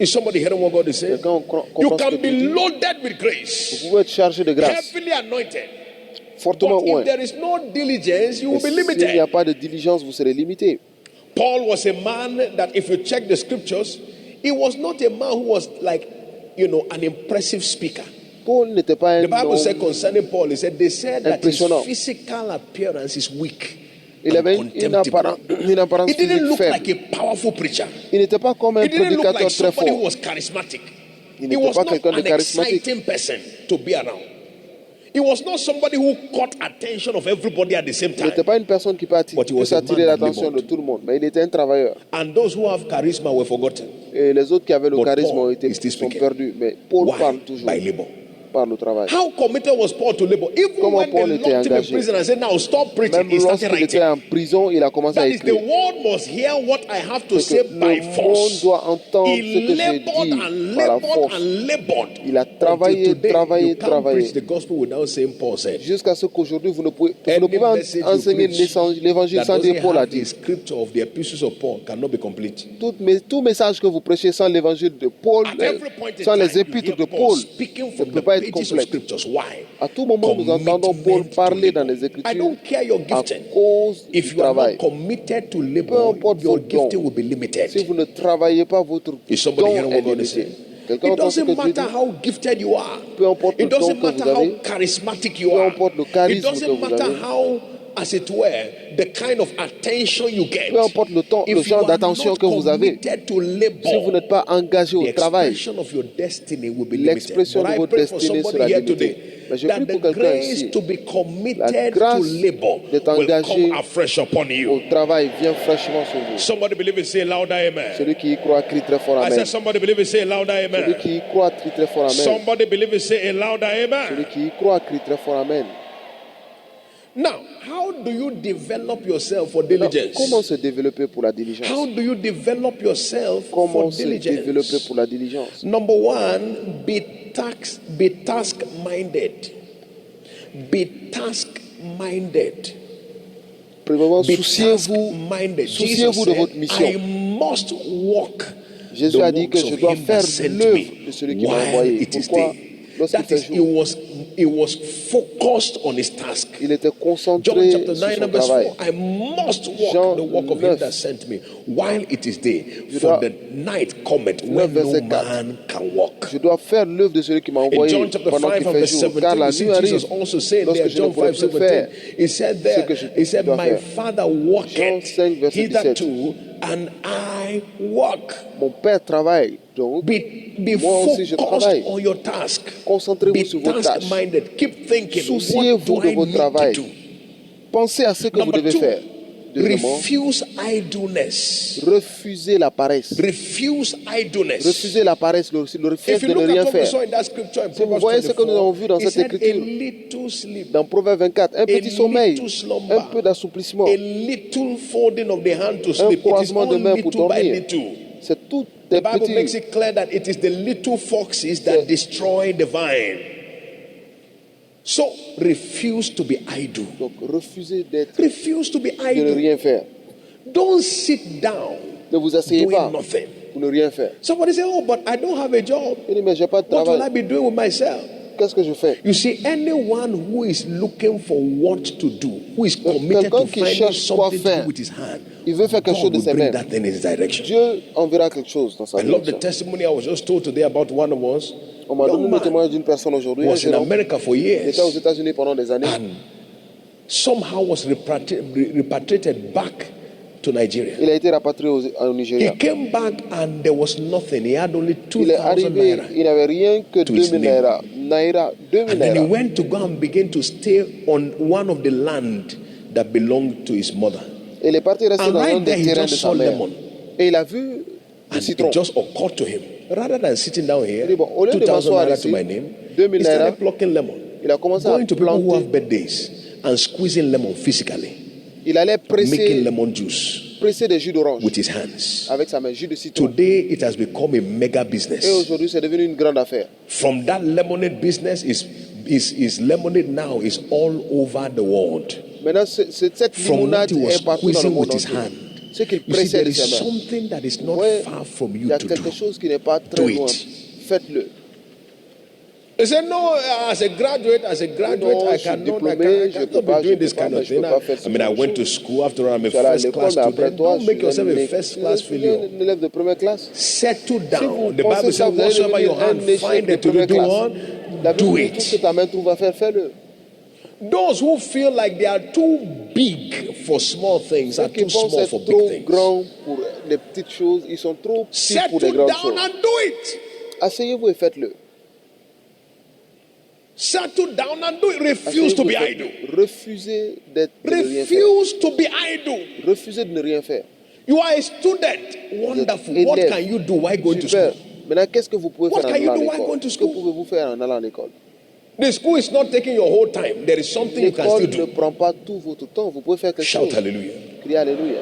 Is somebody hearing what God is saying? Quelqu'un You comprend ce que can be Dieu dit? loaded with Vous grace, pouvez être chargé de grâce, heavily anointed. fortement But oint. if there is no diligence, you will Mais be s'il n'y a limited. pas de diligence, vous serez limité. Paul was a man that, if you check the scriptures, he was not a man who was like, an impressive speaker. Paul n'était pas The un Bible said homme. concerning Paul, they said that his Impressionnant. physical appearance is weak. Il avait and une contemptible. apparence He didn't physique look faible. like a powerful preacher. Il n'était pas comme un He didn't look prédicateur like très somebody who fort. was charismatic. Il He n'était was pas not quelqu'un de an charismatique. exciting person to be around. He was not somebody who caught attention of everybody at the same Il time. n'était pas une personne qui peut But he was a attirer man that l'attention de labored. tout le monde, mais il était un travailleur. And those who have charisma were forgotten. Et les autres qui avaient le But charisme Paul ont été is still sont speaking. perdus. Mais Paul Why? parle toujours, By labor. parle au travail. How committed was Paul to labor? Even Comment when Paul they était locked him in engagé. prison and said, now stop preaching, Même he started lorsqu'il était writing. en prison, il a commencé à That is, the écrire. world must hear what I have to Que say by le monde force. doit entendre ce He que j'ai labored dit and par la labored force. and labored. Il a travaillé, Until today, travaillé, you can't travaillé. preach the gospel without saying Paul said. Jusqu'à ce qu'aujourd'hui, vous ne pouvez Any pas message you enseigner preach l'évangile that sans dire doesn't Paul a have the dit. scripture of the epistles of Paul cannot be complete. Tout message que vous prêchez sans l'évangile de Paul, At every point in sans time, les you épîtres hear de Paul Paul, speaking ne from peut the pas être pages of complète. scriptures. Why? À tout moment, nous entendons Paul Commitment parler to dans les labor. I Écritures don't care your à gifting. cause If du you are travail. not committed to Peu labor, importe your vos dons, gifting will be limited. si vous ne travaillez pas, votre Is somebody don hearing est what God is limité. saying? Quelqu'un It entend ce que doesn't Dieu dit? matter how gifted you are. Peu importe le It don doesn't que matter vous how avez. charismatic you Peu are. importe le It charisme que doesn't vous matter avez. how, as it were, the kind of attention you get. Peu importe le If you genre are d'attention not que vous avez. committed to labor, Si vous n'êtes pas engagé au the travail, expression of your destiny will be limited. l'expression But de I votre pray for destinée somebody sera here limitée. today Mais je that prie the pour quelqu'un grace ici. to be La committed grâce to labor d'être will engagé come afresh upon au you. travail vient fraîchement sur vous. Somebody believe it, say louder, amen. Celui qui y croit crie très fort I Amen. said somebody believe it, say louder, Celui amen. qui y croit crie très fort Amen. Somebody believe it, say a louder, Celui amen. qui y croit crie très fort Amen. Now, how do you develop yourself for Alors, diligence? comment se développer pour la diligence? How do you develop yourself for Comment se développer diligence? pour la diligence? Number one, be task-minded. Be task-minded. Premièrement, Be souciez-vous task-minded. souciez-vous de votre mission. I must walk Jésus the a dit que works je of dois him faire that sent l'œuvre me de celui qui m'a while envoyé. it is Pourquoi? day. Lorsqu'il That fait is, jour, he was focused on his task. il était John concentré chapter sur 9 son and verse travail. 4. I must walk Jean the walk of him 9. that sent me while it is day. Je For dois- the night cometh when 9 no verset 4. man can walk. Je dois faire l'œuvre de celui qui m'a In envoyé John chapter pendant 5 qu'il and fait verse jour. 17, Car la you see nuit arrive Jesus also saying lorsque there, je ne John pourrai 5, plus 17, faire he said ce there, que je he said, dois my faire. Father Jean walketh 5, verset 17. hitherto, and I walk. Mon Père travaille, donc Be moi aussi je focused travaille. on your task. Concentrez-vous Be sur vos tâches. task-minded. Keep thinking, what Souciez-vous do de I votre need travail. to do? Pensez à ce que vous Number devez two, faire. Deuxièmement, refuse idleness. refusez la paresse. Refuse idleness. Refusez la paresse, le refus If you de ne look rien at what we faire. saw in that scripture in Si vous Proverbs voyez ce que nous avons vu dans 24, it cette said a écriture, little sleep, dans Proverbe 24, un petit sommeil, little slumber, un peu d'assouplissement, a little folding of the hand to un sleep. It is croisement de all main pour little by dormir. little. C'est tout The des Bible makes petits. it clear that it is the little foxes that destroy the vine. So refuse to be idle. Donc refusez Refuse to be de ne idle. rien faire. Don't sit down Ne vous asseyez doing pas nothing. pour ne rien faire. Somebody say, "Oh, but I don't have a job. Il dit, mais je n'ai pas de What will I travail. be doing with myself?" Qu'est-ce que je fais? You see, anyone who is looking for what to do, who is committed quelqu'un to qui finding cherche quoi something to faire, do with his hand, il veut faire quelque chose God de will ses bring mains. that thing in his direction. Dieu enverra quelque chose dans sa I love the direction. testimony I was just told today about one of us. On m'a donné Young le man témoignage d'une personne aujourd'hui. Un was in jeune homme America for qui years était aux États-Unis pendant des années. and somehow was repatriated back to Nigeria. Il a été rapatrié au Nigeria. He came back and there was nothing. He had only Il est 2,000 arrivé, naira. il n'avait rien que To his 2000 name. naira. Naira, 2000 And then he naira. went to go and begin to stay on one of the land that belonged to his mother. Il est parti rester And dans un right there des he terrains de just sa saw mère. lemon. Et il a vu le And citron. it just occurred to him, rather than sitting down here, Il dit, bon, au lieu de 2,000 m'asseoir naira ici, to my name, 2000 he started naira, plucking lemon, il a commencé à going to people who planter. have birthdays and squeezing lemon physically, Il allait making presser, lemon juice presser des jus d'orange with his hands. avec sa main, jus de citron. Today it has become a mega Et business. aujourd'hui, c'est devenu une grande affaire. From that lemonade business is lemonade now is all over the world. Maintenant, cette From what limonade he was est partout dans le squeezing monde with his entier. hand. Ce qu'il You see, pressait there de is ses mains. something that is not Ouais, far from il you y a to quelque do. chose qui n'est pas très Do loin. it. Faites-le. He said, "No, as a graduate, Non, I je suis cannot diplômé, je be peux pas, doing je this peux pas, kind mais of je peux thing. pas faire ce I mean, I genre de went to choses. school after all. I'm a Tu es allé à first l'école, class mais après student. toi, Don't make yourself a je first suis class failure. un élève de première classe. Settle Si vous down. The pensez Bible ça, says, vous allez whatsoever your devenir hand un échec find de it to première do classe. on, La Bible do dit, tout ce que it. ta main trouve à faire, fais-le. Those who feel like they are too big for small things Ceux are qui too pensent small être for big trop things. grands pour les petites choses, ils sont trop petits pour les Settle grandes down choses. and do it. Asseyez-vous et faites-le. Settle down and do it. Refuse to Asseyez-vous be et idle. faites-le. Refusez de ne rien faire. Refuse to be idle. Refusez de ne rien faire. You are a student. Wonderful. élève. What can you do while going to Super. school? Maintenant, qu'est-ce que vous pouvez What faire en can you allant à do while l'école? going to Que school? pouvez-vous faire en allant à l'école? The school is not taking your whole time. There is something you can L'école still ne do. prend pas tout votre temps. Vous pouvez faire quelque Shout chose. hallelujah. Criez Alléluia.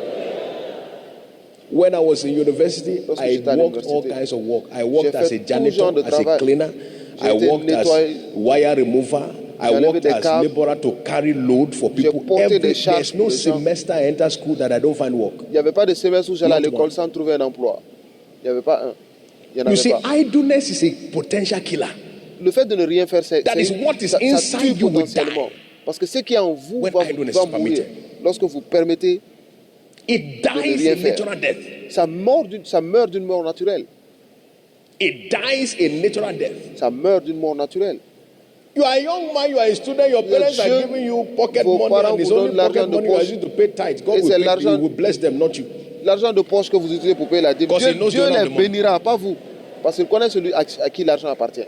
When I was in university, Lorsque I j'étais à worked all l'université, kinds of work. I worked j'ai as fait a tout janitor, genre de as a travail. cleaner. I été worked as wire remover. I J'ai enlevé worked des as câbles. laborer to carry load for people. porté des charges There's no pour les gens. semester I enter school that I don't find work. Il n'y avait pas de semestre où j'allais à Not l'école one. sans trouver un emploi. Il n'y avait pas un. Il n'y en You avait see, pas. idleness is a potential killer. Le fait de ne rien faire, c'est That is what is ça inside tue you will potentiellement. Parce que ce qui est en vous When va idleness va is mourir. permitted. Lorsque vous permettez, It ne dies rien a faire. natural death. ça meurt d'une mort naturelle. It dies a natural death. Ça meurt d'une mort naturelle. You are a young man, you are a student, your Vous êtes parents are jeune, giving you pocket vos money parents and it's vous only donnent l'argent pocket de money you are poche. using to pay tithes. God Et will, c'est pay, l'argent- you will bless them, not you. L'argent de poche que vous utilisez pour payer la dîme, Because Dieu, he knows Dieu you don't have les the money. bénira, pas vous. Parce qu'il connaît celui à qui l'argent appartient.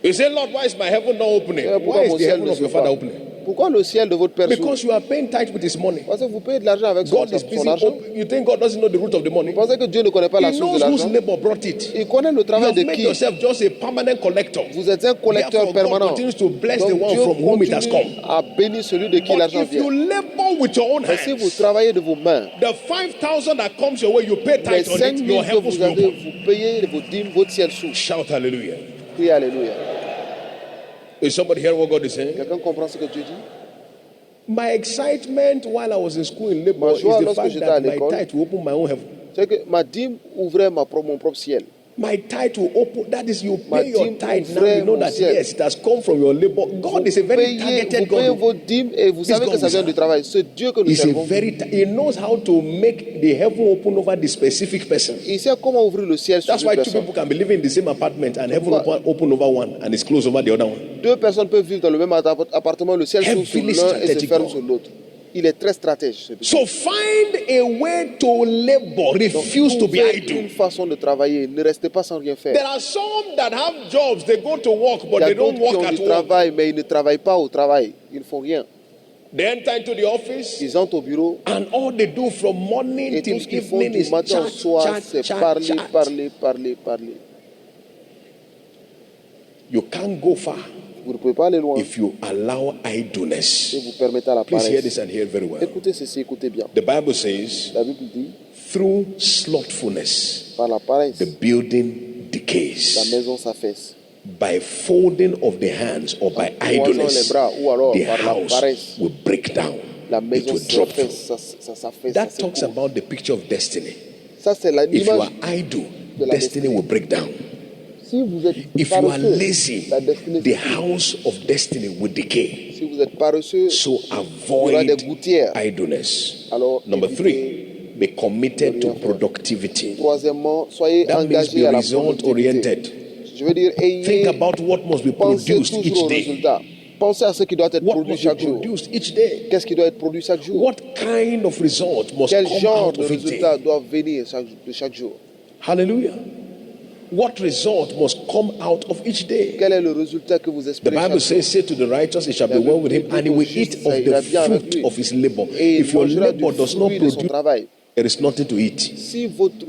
You say, Lord, why is my heaven not opening? Pourquoi Why is mon the ciel heaven ne of your s'ouvre father pas? opening? Pourquoi le ciel de votre Père s'ouvre? Because you are paying tithes with his money. Parce que vous payez de l'argent avec son, God is busy. son argent. You think God doesn't know the root of the money? Vous pensez que Dieu ne connaît pas la He source de knows whose l'argent? labor brought it. Il connaît le You travail have de made qui? yourself just a permanent collector. Vous êtes un collecteur Therefore, God permanent. continues to bless Donc the one Dieu from whom it has continue come. à bénir celui de qui But l'argent if you vient. labor with your own Mais si vous hands, travaillez de vos mains, the 5,000 that comes your way, you pay les tithes on 5 it, 000 your que heavens vous will avez, open. vous payez vos dîmes, votre ciel s'ouvre. Shout hallelujah. Criez Alléluia. Is somebody hearing what God is saying? Quelqu'un comprend ce que Dieu dit? My excitement while I was in school in labor Ma is joie the lorsque fact j'étais à that my l'école, tithe will open my own heaven. C'est que ma dîme ouvrait mon propre ciel. My tithe will open. That is, you Ma pay your dîme tithe now. ouvrait You know mon that ciel. yes, it has come from your labor. God is a very targeted Vous payez God. vos dîmes et vous savez God que ça we vient serve. du travail. C'est Dieu que nous He's a servons. He knows how to make the heaven open over the specific person. Il sait comment ouvrir le ciel sur That's une why two personne. people can be living in the same apartment and heaven Pourquoi? open over one and it's closed over the other one. Deux personnes peuvent vivre dans le même appartement, le ciel s'ouvre sur Heavily l'un et se strategic ferme God. sur l'autre. Il est très stratège. ce Dieu. So find a way to labor. Refuse to be Trouvez idle. une façon de travailler. Ne restez pas sans rien faire. There are some that have jobs. They go to work, Il but y a they don't d'autres qui work ont at du work. travail, mais ils ne travaillent pas au travail. Ils ne font rien. They enter into the office, Ils entrent au bureau and all they do from morning et till tout ce qu'ils font evening du is matin au chat, soir, chat, c'est chat, parler, chat. parler, parler, parler. You can't go far Vous ne pouvez pas aller loin if you allow si idleness. vous permettez à la Please hear this paresse. and hear it very well. Écoutez ceci, écoutez bien. The Bible says, La Bible dit, through slothfulness, par la paresse, the building la decays. maison s'affaisse. By folding of the hands or by Croisant les idleness, bras ou alors the par la house paresse, will break down. la It maison will drop s'affaisse, through. ça s'affaisse, ça That talks s'écoule. about the picture of destiny. Ça, c'est If you are l'image. idle, de la destiny destinée. will break down. Si vous êtes If you are paresseux, lazy, la destinée the s'écoule. house of destiny will decay. Si vous êtes paresseux, So il y aura avoid des gouttières. idleness. Alors, Number évitez. 3, be committed to Rien faire. productivity. Troisièmement, soyez That means be engagés à la result productivité. oriented. Je veux dire, Think ayez about what must be pensez produced toujours each aux day. résultats. Pensez à ce qui doit être What produit must be chaque jour. produced each day? Qu'est-ce qui doit être produit chaque jour? What kind of result must Quel come genre out de of each résultats day? doivent venir de chaque jour? Hallelujah. What result must come out of each day? Quel est le résultat que vous The espérez Bible chaque jour? says, say to the righteous, it shall be well with him, and he will eat of the fruit of his labor. Et il If your mangera du labor does not fruit de son produce, travail. there is nothing to eat. Si votre So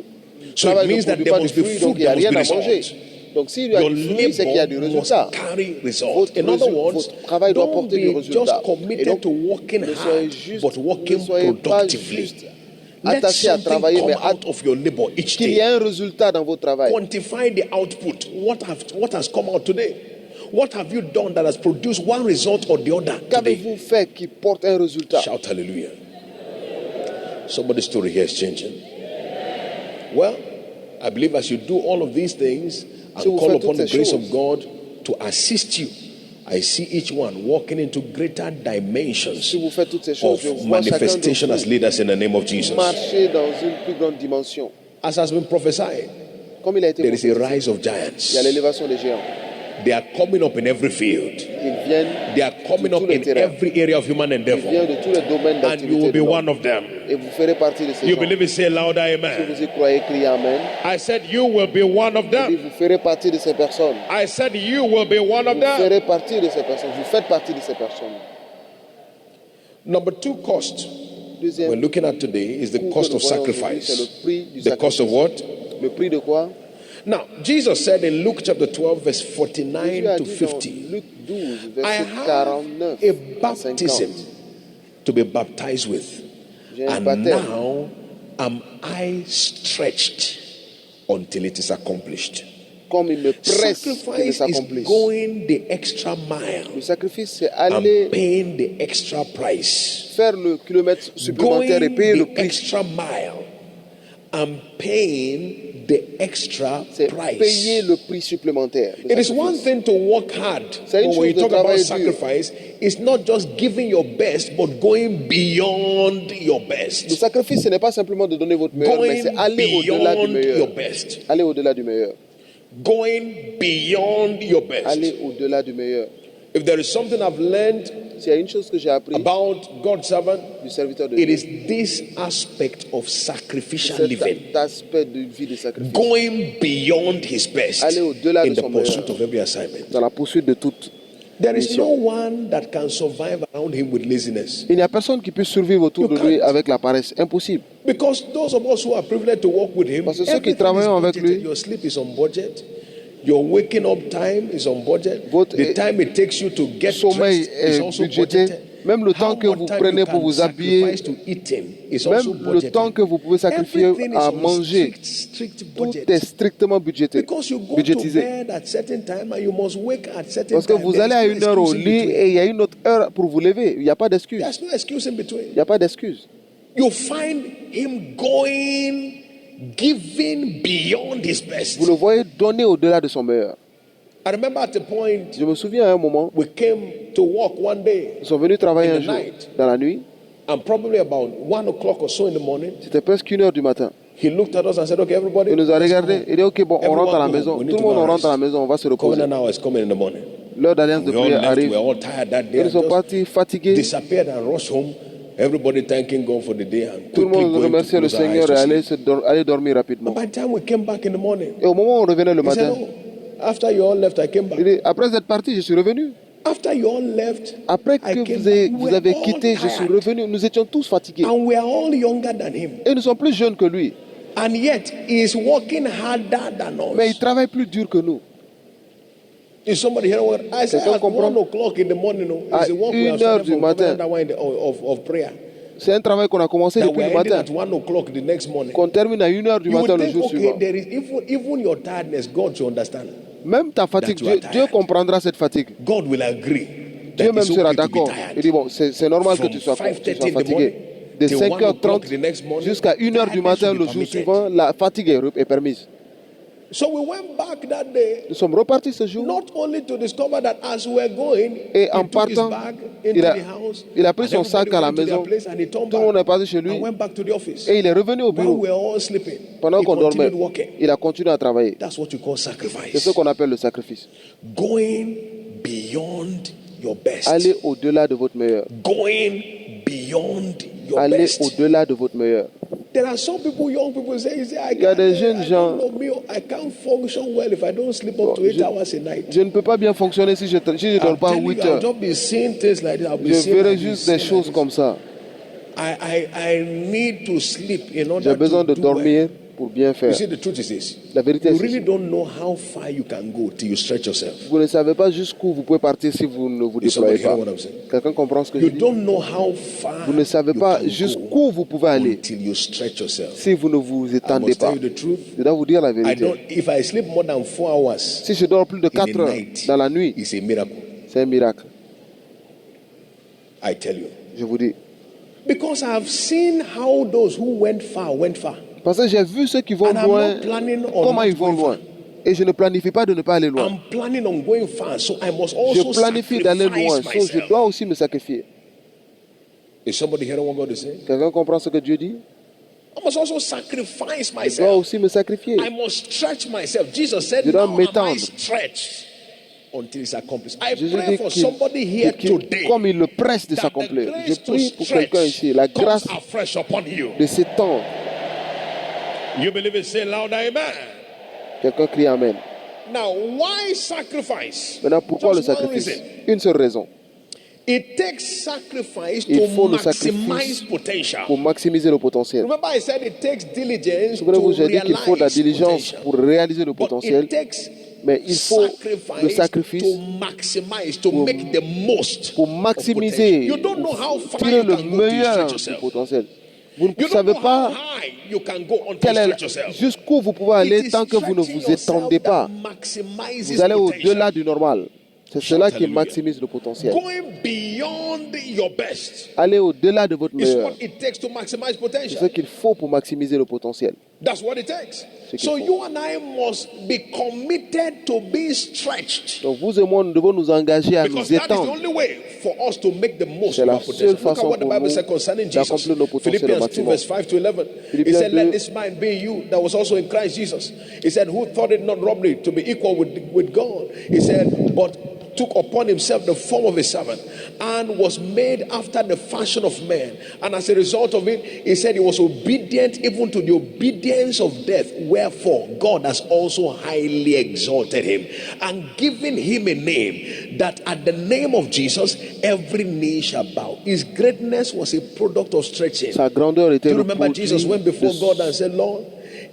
it travail ne means that produit there pas de must be fruits, fruit, donc il n'y a there rien à must be manger. result. Donc s'il y a Your du fruit, c'est qu'il y a du labor must résultat. carry result. Votre In other words, votre travail doit don't porter du be résultat. just Et committed donc, to working ne soyez hard, juste, but working ne soyez pas productively. juste Let attaché à something travailler, come mais out of your labor each qu'il y day. ait un résultat dans votre travail. Quantify the output. What has come out today? What have you done that has produced one result or the other today? Qu'avez-vous fait qui porte un résultat? Shout hallelujah. Somebody's story here is changing. Well, I believe as you do all of these things and Si vous call faites upon the toutes ces grace choses, of God to assist you, I see each one walking into greater dimensions Si vous faites toutes ces choses, je of vois chacun manifestation de as leaders in the name of Jesus. vous marcher dans une plus grande dimension. As has been prophesied, Comme il a été there is a prophétisé, rise of il y a giants. l'élévation des géants. They are coming up in every field. Ils viennent They are coming de tous up les in terrains. every area of human Ils viennent endeavor. de tous les domaines And you will d'activité be de l'homme. one of them. Et vous ferez partie de ces You gens. believe it? Say louder, Si amen. vous y croyez, criez Amen. I said you will be one of Et them. vous ferez partie de ces personnes. I said you will be one of Vous them. ferez partie de ces personnes. Vous faites partie de ces personnes. Number 2 cost we're Deuxième looking at today is the coût cost que of nous voyons aujourd'hui, c'est le sacrifice. prix du The cost of sacrifice. what? Le prix de quoi? Now, Jesus said in Luke chapter 12, verse Jésus 49 a to dit dans 50, Luc 12, I verset have 49 a à 50. baptism to be baptized with, J'ai un and baptême. now am I stretched until it is accomplished. Comme il me presse qu'il ne Sacrifice is s'accomplisse. going the extra mile Le sacrifice, c'est and aller paying the extra price. faire le kilomètre supplémentaire et Going payer le the prix. extra mile and paying the extra C'est price. payer le prix supplémentaire. le It is sacrifice. one thing to work hard, C'est une but when you chose de talk about travailler dur. sacrifice, it's not just giving your best, but going beyond your Le best. sacrifice, ce n'est pas simplement de donner votre meilleur, mais Going c'est aller au-delà du beyond your meilleur. best. Aller au-delà du meilleur. Going beyond your best. Aller au-delà du meilleur. If there is something I've learned S'il y a une chose que j'ai appris about God's servant, du serviteur de it Dieu, is this aspect of sacrificial c'est living. cet aspect de vie de sacrifice. Going beyond his best Aller au-delà in de the son pursuit meilleur. of every assignment. Dans la poursuite de toute There is no mission. one that can survive around him with laziness. Il n'y a personne qui puisse survivre autour You de lui can't. avec la paresse. Impossible. Because those of us who are privileged to work with him, Parce que ceux qui everything is travaillent avec budgeted. lui- Your sleep is on budget. Your waking up time is on budget. Votre The time it takes you to get sommeil dressed is est also budgété. budgeted. Même le temps How que much vous time prenez you pour can vous habiller, sacrifice to eat him is also même le budgeted. temps que vous pouvez sacrifier Everything is à on manger, strict tout budget. est strictement budgété, Because you go budgétisé. to bed at certain time and you must wake at certain Parce que time. vous There allez is à no une heure au excuse in lit between. et il y a une autre heure pour vous lever. Il n'y a pas d'excuse. There's no excuse in between. Il n'y a pas d'excuse. You find him going, giving beyond his best. Vous le voyez donner au-delà de son meilleur. I remember at a point, Je me souviens à un moment, we came to work one day, ils sont venus travailler In un the jour, night. dans la nuit. and probably about 1 o'clock or so in the morning, C'était presque 1 heure du matin. he looked at us and said, "Okay, everybody, Il nous a let's go regardé. home. Il dit, OK, bon, on Everyone rentre à la go maison. home. We Tout need le to monde, go on and rentre à la rest. maison, on va se reposer. Covenant hour is coming in the morning." L'heure d'alliance de We all prière left, we arrive. were all tired that day. Ils and sont just partis fatigués. disappeared and rushed home. Everybody thanking God for the day and Tout le quickly monde going to remerciait le close our eyes Seigneur to et sleep. aller dormir rapidement. By the time we came back in the morning, Et au moment où on revenait le he said, matin, "Oh, after you all left, I came back." il dit, après être parti, je suis revenu. After you all left, Après I que came vous back. avez, We vous were avez all quitté, je suis tired. revenu. Nous étions tous fatigués. And we are all younger than him. Et nous sommes plus jeunes que lui. And yet, he is working harder than Mais il us. travaille plus dur que nous. Is somebody here? I said Quelqu'un at comprend? 1 o'clock in the morning, À is the work we 1 have heure started du from matin. that one of prayer. C'est un travail qu'on a commencé That depuis we're le ending matin. at 1 o'clock the next morning. Qu'on termine à 1 heure du You matin would le think, jour okay, suivant. there is even your tiredness, God should understand. Même ta fatigue, That you are Dieu tired. comprendra cette fatigue. God will agree. Dieu That même it's sera okay to be d'accord. Il dit, tired. bon, c'est normal que From tu sois 5:30 in the fatigué. morning De till 1 o'clock 5h30 the next morning, jusqu'à 1h du matin tiredness le should be jour permitted. suivant, la fatigue est permise. So we went back that day, Nous sommes repartis ce jour. not only to discover that as we were going, Et he en took his partant, bag into il a, the house, il a pris and son sac à la everybody went to their maison. place, and he turned Tout le monde est back parti chez lui. and went back to the office. Et il est revenu au While bureau. we were all sleeping, Pendant he qu'on dormait, continued walking. il a continué à travailler. That's what you call C'est ce sacrifice. qu'on appelle le sacrifice. Going beyond your best. Allez au-delà de votre meilleur. Going beyond your Allez best. au-delà de votre meilleur. There are some people, young people say, I Il y a des jeunes gens. don't know me, I can't function well if I don't sleep up to 8 hours a night. Je ne peux pas bien fonctionner si je ne dors I'm pas telling you, 8 I'll heures. just be seeing things like this. I'll be Je seeing verrai like juste this, des seeing choses like comme ça. this. I need to sleep in order J'ai besoin to de do dormir well. pour bien You faire. see, the truth is this. La vérité You est really ceci. don't know how far you can go till you stretch yourself. Vous ne savez pas jusqu'où vous pouvez partir si vous ne vous Is somebody déployez hearing pas. what I'm saying? Quelqu'un comprend ce que je You dis? don't know how far Vous ne savez you pas can go jusqu'où vous pouvez aller until you stretch yourself. si vous ne vous I étendez must pas. tell you the truth. Je dois vous dire la I vérité. don't. If I sleep more than 4 hours Si je dors plus de in 4 the heures night, dans la nuit, it's a miracle. c'est un miracle. I tell you. Je vous dis. Because I've seen how those who went far went far. Parce que j'ai vu ceux qui vont And I'm loin, not planning on comment not ils vont going loin. far. Et je ne planifie pas de ne pas aller loin. I'm planning on going far, so I must Je also planifie d'aller loin, sacrifice so je myself. dois aussi me sacrifier. Is somebody hearing what God is saying? Quelqu'un comprend ce que Dieu dit? I must also sacrifice Je dois myself. aussi me sacrifier. I must stretch myself. Jesus said, Je dois now am I m'étendre. stretched until it's accomplished. I Jésus pray dit for somebody here today comme il le presse de that the s'accomplir. Je grace to prie pour quelqu'un ici, la stretch grâce comes afresh upon you. de s'étendre. You believe it? Say loud, amen. Quelqu'un crie Amen. Now, why sacrifice? Maintenant, pourquoi le Just one sacrifice? reason. Une seule raison. It takes sacrifice Il to faut le maximize sacrifice potential. pour maximiser le potentiel. Remember, I said it takes diligence to Souvenez-vous, j'ai dit qu'il faut de la realize diligence potential. pour réaliser le But potentiel, it takes mais il faut le sacrifice to maximize, to make the most pour of maximiser, potential. You don't know how far tirer you le can go to meilleur stretch du yourself. potentiel. Vous ne You don't savez know how pas high you can go until quel you est, stretch yourself. jusqu'où vous pouvez It aller is tant que vous ne stretching vous étendez yourself pas. that maximizes Vous allez potential. au-delà du normal. C'est cela qui hallelujah. maximise le potentiel. Going beyond your best Allez au-delà de votre is meilleur. what it takes to maximize C'est potential. ce qu'il faut pour maximiser le potentiel. That's what it takes. C'est qu'il So faut. you and I must be committed to be stretched. Donc vous et moi, nous devons nous engager à Because nous that is the étendre. only way for us to make the most C'est of la our potential. seule Look at façon what the pour Bible nous said concerning Jesus. d'accomplir nos potentiels au Philippians 2 maximum. verse 5 to 11. He Philippiens said, 2. let this mind be in you that was also in Christ Jesus. He said, who thought it not robbery to be equal with God. He said, but took upon himself the form of a servant and was made after the fashion of man. And as a result of it, he said he was obedient even to the obedience of death. Wherefore, God has also highly exalted him and given him a name that at the name of Jesus, every knee shall bow. His greatness was a product of stretching. Sa grandeur Do était you le remember produit Jesus went before de- God and said, Lord,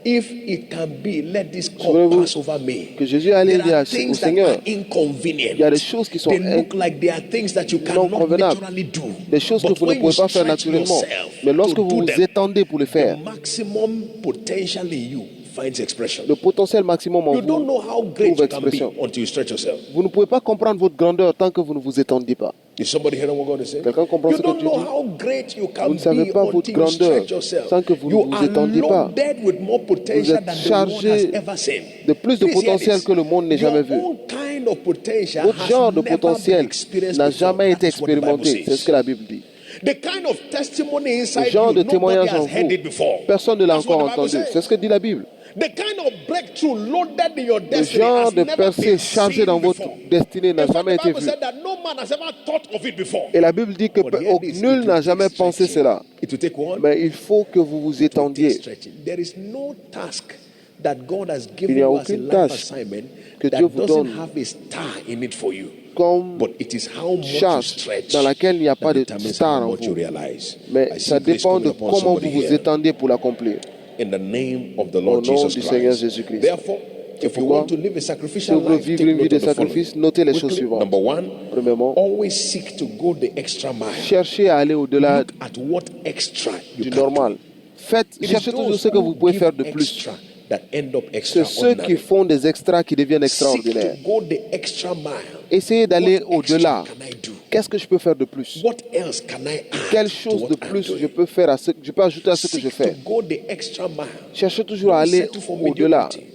if it can be, let this cup Souvenez-vous pass over me. que Jésus allait There dire are au things that Seigneur, are inconvenient. il y a des choses qui sont They look like they are things that you non cannot convenables, naturally do. des choses que But vous ne when pouvez you pas faire stretch naturellement. yourself Mais lorsque to vous do vous them, étendez pour le faire, the maximum potential in you finds expression. le potentiel maximum en You don't vous know how great trouve you can be expression. until you stretch yourself. Vous ne pouvez pas comprendre votre grandeur tant que vous ne vous étendez pas. Is somebody hearing what God is saying? Quelqu'un comprend You ce que don't Dieu know dit? how great you Vous can ne savez be pas votre until you grandeur stretch yourself. tant que vous ne You vous are étendez pas. loaded with more potential Vous êtes than the world has chargé ever seen. de plus de Please hear potentiel this. que le monde n'ait Your jamais vu. own kind of potential Votre has genre de never been potentiel experienced n'a before. jamais été That is what the Bible expérimenté. C'est ce says. que la Bible dit. The kind of testimony Le inside genre you, de nobody témoignage en has heard vous, it before. personne ne l'a That's what encore the Bible entendu. says. C'est ce que dit la Bible. The kind of breakthrough loaded in your Le destiny genre has de never percée been chargée seen dans votre before. destinée n'a In fact, jamais the été Bible vue. said that no man has ever thought of it before. Et la Bible dit que But here this, nul it n'a will jamais take pensé stretching. cela. It will take one. Mais il faut que vous vous It will take étendiez. stretching. There is no task that God has Il given n'y a you as a aucune life tâche assignment que that Dieu vous doesn't donne have a star in it for you. comme But it is how much you charge stretch dans laquelle il n'y a that pas de determines star how en much you vous. realize. Mais I see ça grace dépend coming de upon comment vous somebody vous here. étendez pour l'accomplir. In the name of the Au Lord nom Jesus du Seigneur Christ. Jésus-Christ. Therefore, C'est if you pourquoi, want to live a si sacrificial vous voulez life, vivre take une vie note de of the following. sacrifice, notez les choses Quickly, suivantes. number one, Premièrement, always seek to go the extra mile. cherchez à aller au-delà Look at what extra you du can normal. do. It is Cherchez toujours those ce que who vous pouvez give faire de plus. extra that end up C'est ceux qui extraordinary. font des extras qui deviennent Seek extraordinaires. to go the extra mile. Essayez d'aller What au-delà. extra can I do? Qu'est-ce que je peux faire de plus? What else can I add Quelle to chose what de I'm plus doing? je peux faire je peux ajouter à ce que je Seek to fais? go the extra mile. Cherchez toujours à Don't aller settle for au-delà. mediocrity.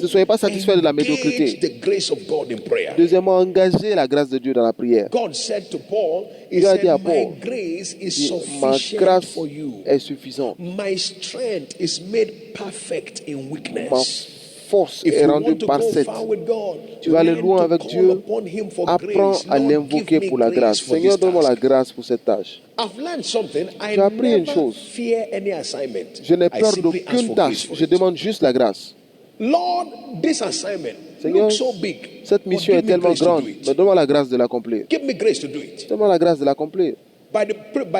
Ne soyez pas satisfait de la engage médiocrité. the grace of God in prayer. Deuxièmement, engagez la grâce de Dieu dans la prière. God said to Paul, He Dieu a said, dit à my Paul, grace is ma sufficient grâce for you. est suffisante. My strength is made perfect in Ma weakness. force If est you rendue want to go parfaite. far with God, Tu vas aller learn loin to avec call Dieu. upon Him for Apprends grace. à Lord, l'invoquer give me pour la grâce. for Seigneur, this donne-moi la task. grâce pour cette tâche. I've learned something. I J'ai appris une never chose. fear any assignment. Je n'ai I peur simply ask d'aucune for grace tâche. for Je it. demande juste la grâce. Lord, this assignment Seigneur, looks so big. cette but mission give est me tellement grace to grande. do it. Mais donne-moi la grâce de l'accomplir. Give me grace to do it. Donne-moi la grâce de l'accomplir. By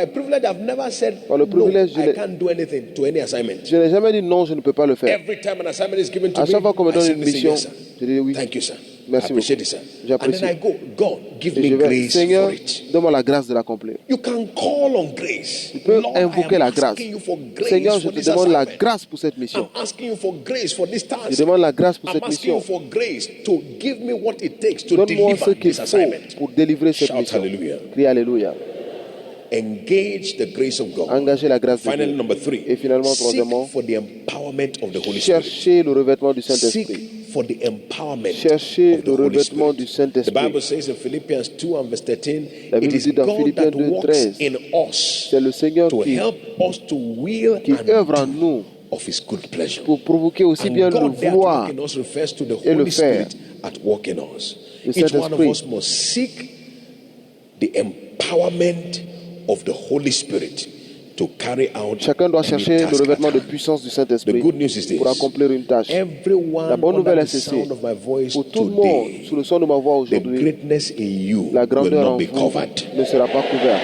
privilege, I've never said Par le no, privilège, I can't do anything to any assignment. Je n'ai jamais dit non, je ne peux pas le faire. Every time an assignment is given to À me, chaque fois qu'on me I donne une simply say mission, yes, sir. je dis oui. Thank you, sir. Merci I appreciate beaucoup. it, sir. And J'apprécie. then I go, God, give Et me je vais, grace Seigneur, for it. donne-moi la grâce de l'accomplir. You can call on grace. Tu peux Lord, I invoquer am la grâce. asking you for grace Seigneur, je for te this demande la assignment. grâce pour cette mission. I'm asking you for grace for this Je task. demande la grâce pour I'm cette asking you mission. for grace to give me what it takes to Donne-moi ce deliver qu'il this faut assignment. pour délivrer cette Shout mission. hallelujah. Crie Alléluia. Engage the grace of God. Engagez la grâce de Finally, Dieu. number 3. Et finalement, Seek troisièmement, for the empowerment of the Holy Spirit. cherchez le revêtement du Saint-Esprit. Seek for the empowerment Cherchez of the le Holy revêtement Spirit. du The Saint-Esprit. Bible says in Philippians 2 and verse 13, La it Bible is dit dans God Philippiens that 2, works 13, in us c'est le Seigneur to qui help us to will œuvre en and do nous of His good pleasure. pour provoquer aussi And bien le God there at vouloir work in us refers to the et le Holy faire. Spirit at work in us. Le Each one of Saint-Esprit. us must seek the empowerment of the Holy Spirit to carry out Chacun doit any chercher le task at revêtement de hand. puissance du The Saint-Esprit good news is this. pour accomplir une tâche. Everyone La bonne under nouvelle the est ceci. sound of my voice Pour tout le monde, today, sous le son de ma voix the aujourd'hui, greatness in you la will grandeur not en be vous covered. ne sera pas couverte.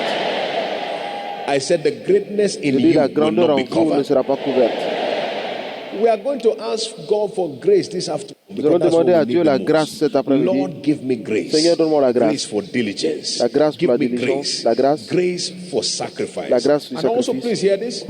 I said the greatness in Je dis you la will grandeur not en be vous ne covered. sera pas couverte. We are going to ask God for grace this afternoon. Nous allons because that's what demander we à need Dieu the la most. grâce cet après-midi. Lord, give me grace. Seigneur, donne-moi la grâce. Grace for diligence. La grâce pour give la me diligence. grace. La grâce. Grace for sacrifice. La grâce du And also, sacrifice. please hear this.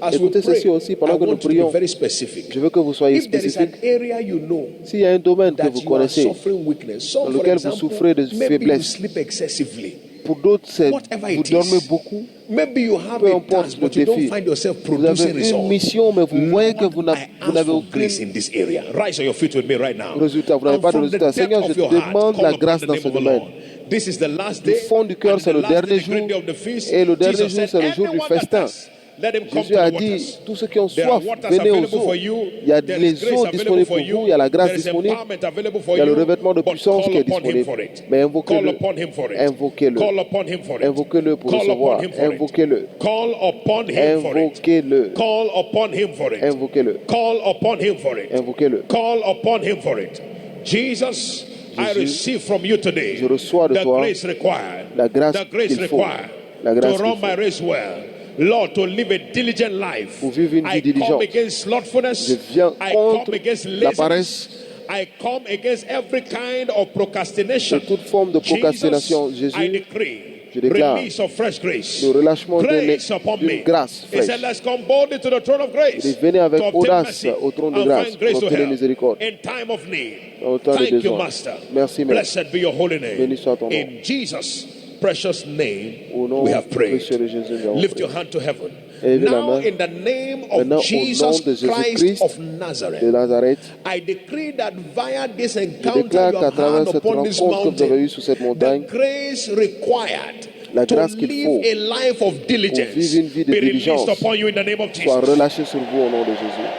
As we Écoutez pray, ceci aussi, pendant I que nous want you to be prions. very specific. Je veux que vous soyez If there is an spécifique. area you know S'il y a un domaine que that vous you are connaissez, suffering weakness, some, dans for lequel vous example, souffrez de maybe you faiblesse. sleep excessively. pour d'autres, c'est Whatever vous it dormez is. beaucoup. Maybe you have Peu a importe task, le but you don't défi. find yourself Vous producing avez une results. mission, mais vous voyez que vous I n'avez ask for aucun grace in this area. Rise on your feet with me right now. résultat. Vous n'avez And pas de from the résultat. depth Seigneur, je of te your heart, demande call la upon grâce the dans name ce of the domaine. Lord. This is the last Du day. fond du cœur, and c'est the le last day, dernier the great jour. day of the feast. Et le dernier Jesus jour, said, c'est le jour du "Everyone that festin." thirsts, let him come Jésus to a the dit, waters. tous ceux qui ont There are soif, waters venez aux available for eaux. you. Il y a There is les grace eaux available disponibles for pour you. vous, il y a la grâce There is disponible, empowerment available for il y a le you. revêtement de But puissance call qui est upon him disponible. for it. Mais Call invoquez-le. upon him for it. Invoquez-le. Call upon him for it. Invoquez-le pour Call recevoir. upon him for it. Invoquez-le. Call upon him for it. Invoquez-le. Call upon him for it. Invoquez-le. Call upon him for it. Invoquez-le. Call upon him for it. Jesus, I Jésus, receive from you today je reçois de the toi grace required. la grâce The grace qu'il faut. required La grâce to run qu'il my faut. race well. Lord, to live a diligent life. Pour vivre une vie I come diligente. against slothfulness. Je viens I contre come against la laziness. paresse. I come against every kind of procrastination. Et toute forme de procrastination. Jesus, I Jésus, decree je déclare release of fresh grace. le relâchement Grace upon d'une me. grâce He said, fraîche. let's come boldly to the throne of grace. Et venez avec to obtain audace mercy au trône de and grâce find grace pour to obtenir help miséricorde in time of need. au temps de Thank you, besoin. Master. Merci, Maître. Blessed be your holy name. Béni soit ton nom. In Jesus' precious name, Au nom we have prayed. précieux de Jésus, nous avons Lift prié. your hand to heaven. Élevez la Now, main. in the name Maintenant, of au nom Jesus de Christ Jésus-Christ of de Nazareth, Nazareth, I decree that via this je encounter déclare you qu'à have travers had cette upon this rencontre que vous avez eue mountain, sur cette the montagne, grace required la to grâce qu'il live faut a life of diligence pour vivre une vie de be diligence released upon you in the name of soit Jesus. relâchée sur vous au nom de Jésus.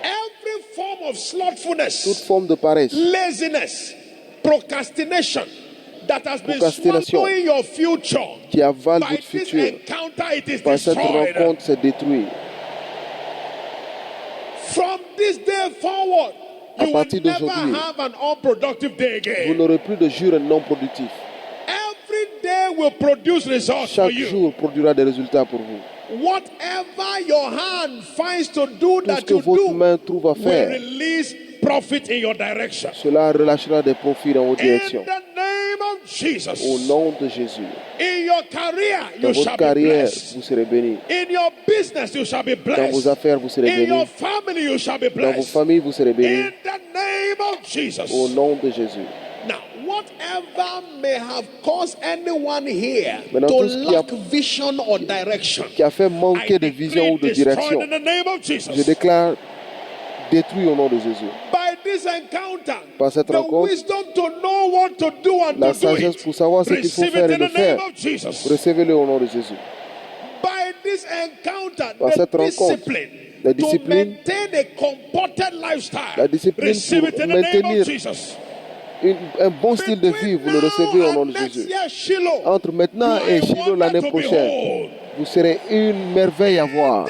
Every form of Toute slothfulness, forme de paresse, laziness, procrastination that has been Procrastination swallowing your future, qui avale by votre this futur, encounter it is par cette destroyed. rencontre, c'est détruit. this day forward, À you will partir never d'aujourd'hui, have an unproductive day vous again. n'aurez plus de jours non productifs. Every day will produce results for Chaque you. jour produira des résultats pour vous. Whatever your hand finds to do Tout ce that que you votre do main trouve à will faire, release profit in your direction. cela relâchera des profits dans votre In direction. the name of Au Jesus. nom de Jésus. In your career, Dans you votre shall be carrière, blessed. vous serez bénis. In your business, you shall be Dans vos blessed. affaires, vous serez In your bénis. family, you shall be Dans vos blessed. familles, vous serez bénis. In the name of Jesus. Au nom de Jésus. Now, whatever may have caused anyone here Maintenant, to tout ce qui a- lack vision or direction, Qui a fait I manquer de vision ou de decree direction, destroyed in the name of je Jesus. déclare détruit au nom de Jésus. By this encounter, Par cette the rencontre, wisdom to know what to do and la to do sagesse it, pour savoir ce qu'il faut receive faire it et in le the faire. name of Jesus. Recevez-le au nom de Jésus. By this encounter, Par the cette rencontre, discipline la to discipline, maintain a comported lifestyle, la discipline receive pour it in the name of maintenir Jesus. un bon style de vie, vous le recevez au nom de Jésus. Entre maintenant et Shiloh l'année prochaine, vous serez une merveille à voir.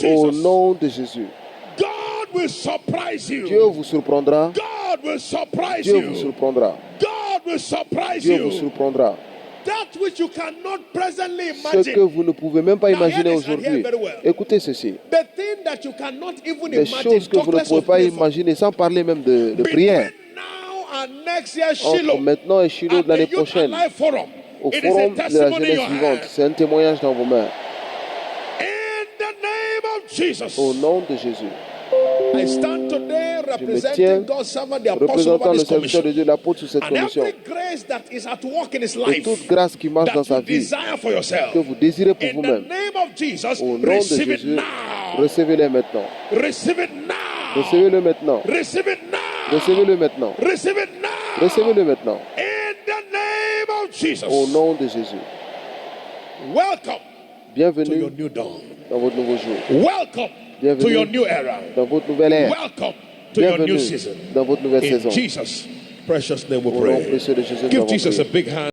Au nom de Jésus. God will surprise you. Dieu vous surprendra. God will surprise Dieu vous you. surprendra. God will surprise Dieu vous you. surprendra. That which you cannot presently Ce que imagine. vous ne pouvez même pas Now, hear imaginer this and hear aujourd'hui. very well. Écoutez ceci. The thing that you cannot even Les imagine, choses que vous talk ne less pouvez of pas pray for. imaginer, sans parler même de prière. Between now and next year, Entre Shiloh, maintenant et Shiloh at de l'année the Youth prochaine, Alive Forum, au it is a forum de la testimony in jeunesse your vivante, hand. c'est un témoignage dans vos mains. In the name of Jesus, Au nom de Jésus. I stand today tiens representing God's servant, the apostle Représentant over le this serviteur de commission. Dieu, l'apôtre sur cette And commission. every grace that is at work in his Et life, toute grâce qui marche dans that sa you vie, desire for yourself, que vous désirez pour in the vous-même, name of Jesus, au nom de receive it Jésus, now. recevez-les maintenant. Receive it now. Recevez-le maintenant. Receive it now. Recevez-le maintenant. Receive it now. Recevez-le maintenant. In the name of Jesus. Au nom de Jésus. Welcome to your Bienvenue new dawn. dans votre nouveau jour. Welcome Bienvenue to your new era. dans votre nouvelle ère. Welcome to your new Bienvenue season. dans votre nouvelle In saison. Jesus' precious name we Au nom pray. précieux de Jésus, nous Give avons Jesus a prié. big hand.